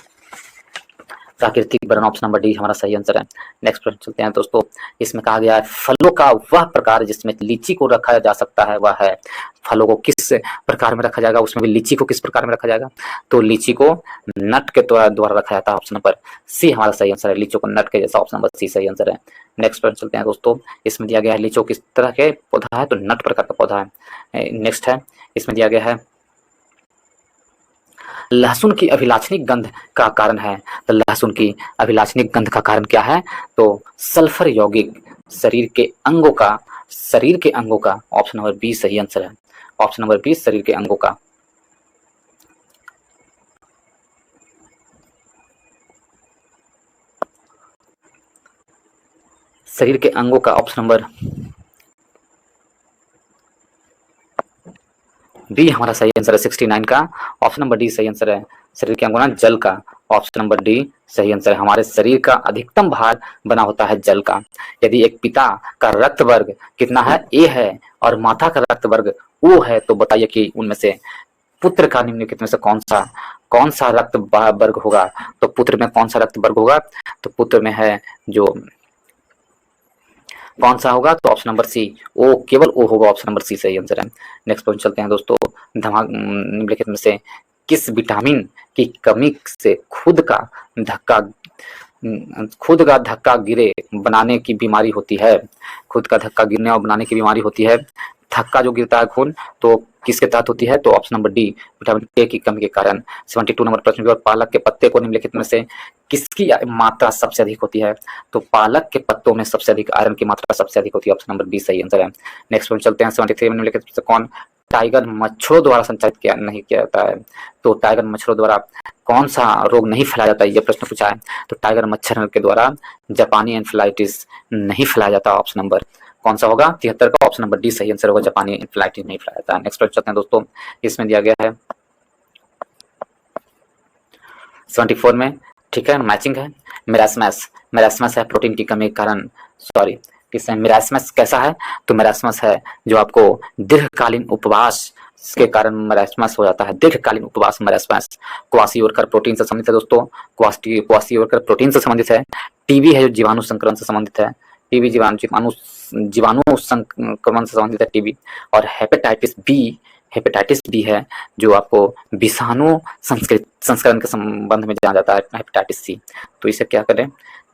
Speaker 1: प्राकृतिक वरण, ऑप्शन नंबर डी हमारा सही आंसर है। नेक्स्ट प्रश्न चलते हैं दोस्तों, इसमें कहा गया है फलों का वह प्रकार जिसमें लीची को रखा जा सकता है, वह है, फलों को किस प्रकार में रखा जाएगा, उसमें भी लीची को किस प्रकार में रखा जाएगा? तो लीची को नट के द्वारा रखा जाता है, ऑप्शन नंबर सी हमारा सही आंसर है, लीची को नट के जैसा, ऑप्शन नंबर सी सही आंसर है। नेक्स्ट प्रश्न चलते हैं दोस्तों, इसमें दिया गया है लीची किस तरह के पौधा है? तो नट प्रकार का पौधा है। नेक्स्ट है, इसमें दिया गया है लहसुन की अभिलाषणिक गंध का कारण है, तो लहसुन की अभिलाषणिक गंध का कारण क्या है? तो सल्फर यौगिक शरीर के अंगों का, ऑप्शन नंबर बी सही आंसर है, ऑप्शन नंबर बी शरीर के अंगों का। शरीर के अंगों का, ऑप्शन नंबर बी हमारा सही आंसर है, 69 का ऑप्शन नंबर डी सही आंसर है, शरीर के अंगों ना जल का, ऑप्शन नंबर डी सही आंसर है। हमारे शरीर का अधिकतम भार बना होता है जल का। यदि एक पिता का रक्त वर्ग कितना है? ए है, और माता का रक्त वर्ग ओ है, तो बताइए कि उनमें से पुत्र का निम्नलिखित में से कौन सा रक्त वर्ग होगा? तो पुत्र में कौन सा रक्त वर्ग होगा? तो पुत्र में है जो, कौन सा होगा? तो ऑप्शन नंबर सी, ओ, केवल ओ होगा, ऑप्शन नंबर सी सही आंसर है। नेक्स्ट क्वेश्चन चलते हैं दोस्तों, निम्नलिखित में से किस विटामिन की कमी से खुद का धक्का गिरे बनाने की बीमारी होती है? खुद का धक्का गिरने और बनाने की बीमारी होती है थक्का जो गिरता है खून, तो किसके तहत होती है? तो ऑप्शन नंबर डी, विटामिन के की कमी के कारण। 72 नंबर प्रश्न भी, और पालक के पत्ते को निम्नलिखित में से किसकी मात्रा सबसे अधिक होती है? तो पालक के पत्तों में सबसे अधिक आयरन की मात्रा सबसे अधिक होती है। ऑप्शन नंबर बी सही आंसर है। नेक्स्ट वन चलते हैं। 73 में निम्नलिखित में से कौन टाइगर मच्छरों द्वारा संचालित किया नहीं किया जाता है? तो टाइगर मच्छरों द्वारा कौन सा रोग नहीं फैलाया जाता है? ये प्रश्न पूछा है। तो टाइगर मच्छर के द्वारा जापानी एन्फ्लाइटिस नहीं फैलाया जाता। ऑप्शन नंबर कौन सा होगा? 73 का ऑप्शन नंबर डी सही आंसर होगा, जापानी एन्फ्लाइटिस नहीं फैलाया जाता है। नेक्स्ट प्रश्न चलते हैं दोस्तों, इसमें दिया गया है 74 में, ठीक है, मैचिंग है। मेरास्मस, मेरास्मस है प्रोटीन की कमी के कारण, सॉरी किसमें मेरास्मस कैसा है? तो मेरास्मस है जो आपको दीर्घकालीन उपवास के कारण मेरास्मस हो जाता है। दीर्घकालीन उपवास मेरास्मस क्वासियोरकर प्रोटीन से संबंधित है दोस्तों। क्वासियोरकर प्रोटीन से संबंधित है। टीबी है जो जीवाणु संक्रमण से संबंधित है। टीबी जीवाणु संक्रमण से संबंधित है टीबी। और हेपेटाइटिस बी है जो आपको विषाणु संस्करण के संबंध में जाना जाता है, हेपेटाइटिस सी। तो इसे क्या करें?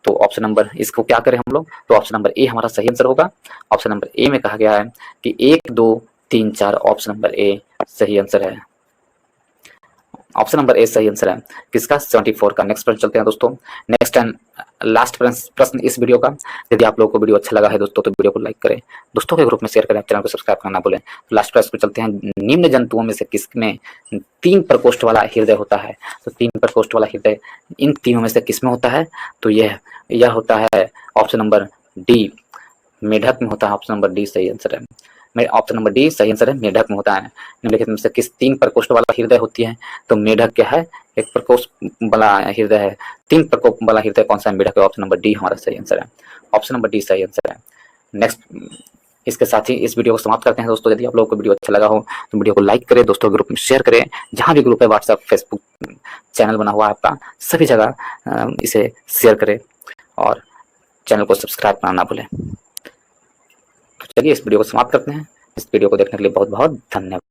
Speaker 1: तो ऑप्शन नंबर, इसको क्या करें हम लोग? तो ऑप्शन नंबर ए हमारा सही आंसर होगा। ऑप्शन नंबर ए में कहा गया है कि 1 2 3 4, ऑप्शन नंबर ए सही आंसर है। ऑप्शन नंबर ए सही आंसर है किसका? 74 का। नेक्स्ट प्रश्न चलते हैं दोस्तों। नेक्स्ट एंड लास्ट प्रश्न इस वीडियो का। यदि आप लोगों को वीडियो अच्छा लगा है दोस्तों तो वीडियो को लाइक करें, दोस्तों के ग्रुप में शेयर करें, चैनल को सब्सक्राइब करना भूलें। तो लास्ट प्रश्न पे चलते हैं। निम्न जंतुओं में से किसमें 3 प्रकोष्ठ वाला हृदय होता है? तो 3 प्रकोष्ठ वाला हृदय इन तीनों में से किसमें होता है? तो यह होता है ऑप्शन नंबर डी, मेढक में होता है। ऑप्शन नंबर डी सही आंसर है। ऑप्शन नंबर डी सही आंसर है, मेढक में होता है। निम्नलिखित में से किस 3 प्रकोष्ठ वाला हृदय होती है? तो मेढक क्या है? एक प्रकोष्ठ वाला हृदय है। 3 प्रकोष्ठ वाला हृदय कौन सा है? मेढक है। ऑप्शन नंबर डी हमारा सही आंसर है। ऑप्शन नंबर डी सही आंसर है। नेक्स्ट, इसके साथ ही इस वीडियो को समाप्त करते हैं दोस्तों। यदि आप लोगों को वीडियो अच्छा लगा हो तो वीडियो को लाइक करें, दोस्तों के ग्रुप में शेयर करें। जहां भी ग्रुप है, व्हाट्सएप, फेसबुक चैनल बना हुआ है आपका, सभी जगह इसे शेयर करें और चैनल को सब्सक्राइब करना ना भूलें। चलिए इस वीडियो को समाप्त करते हैं। इस वीडियो को देखने के लिए बहुत बहुत धन्यवाद।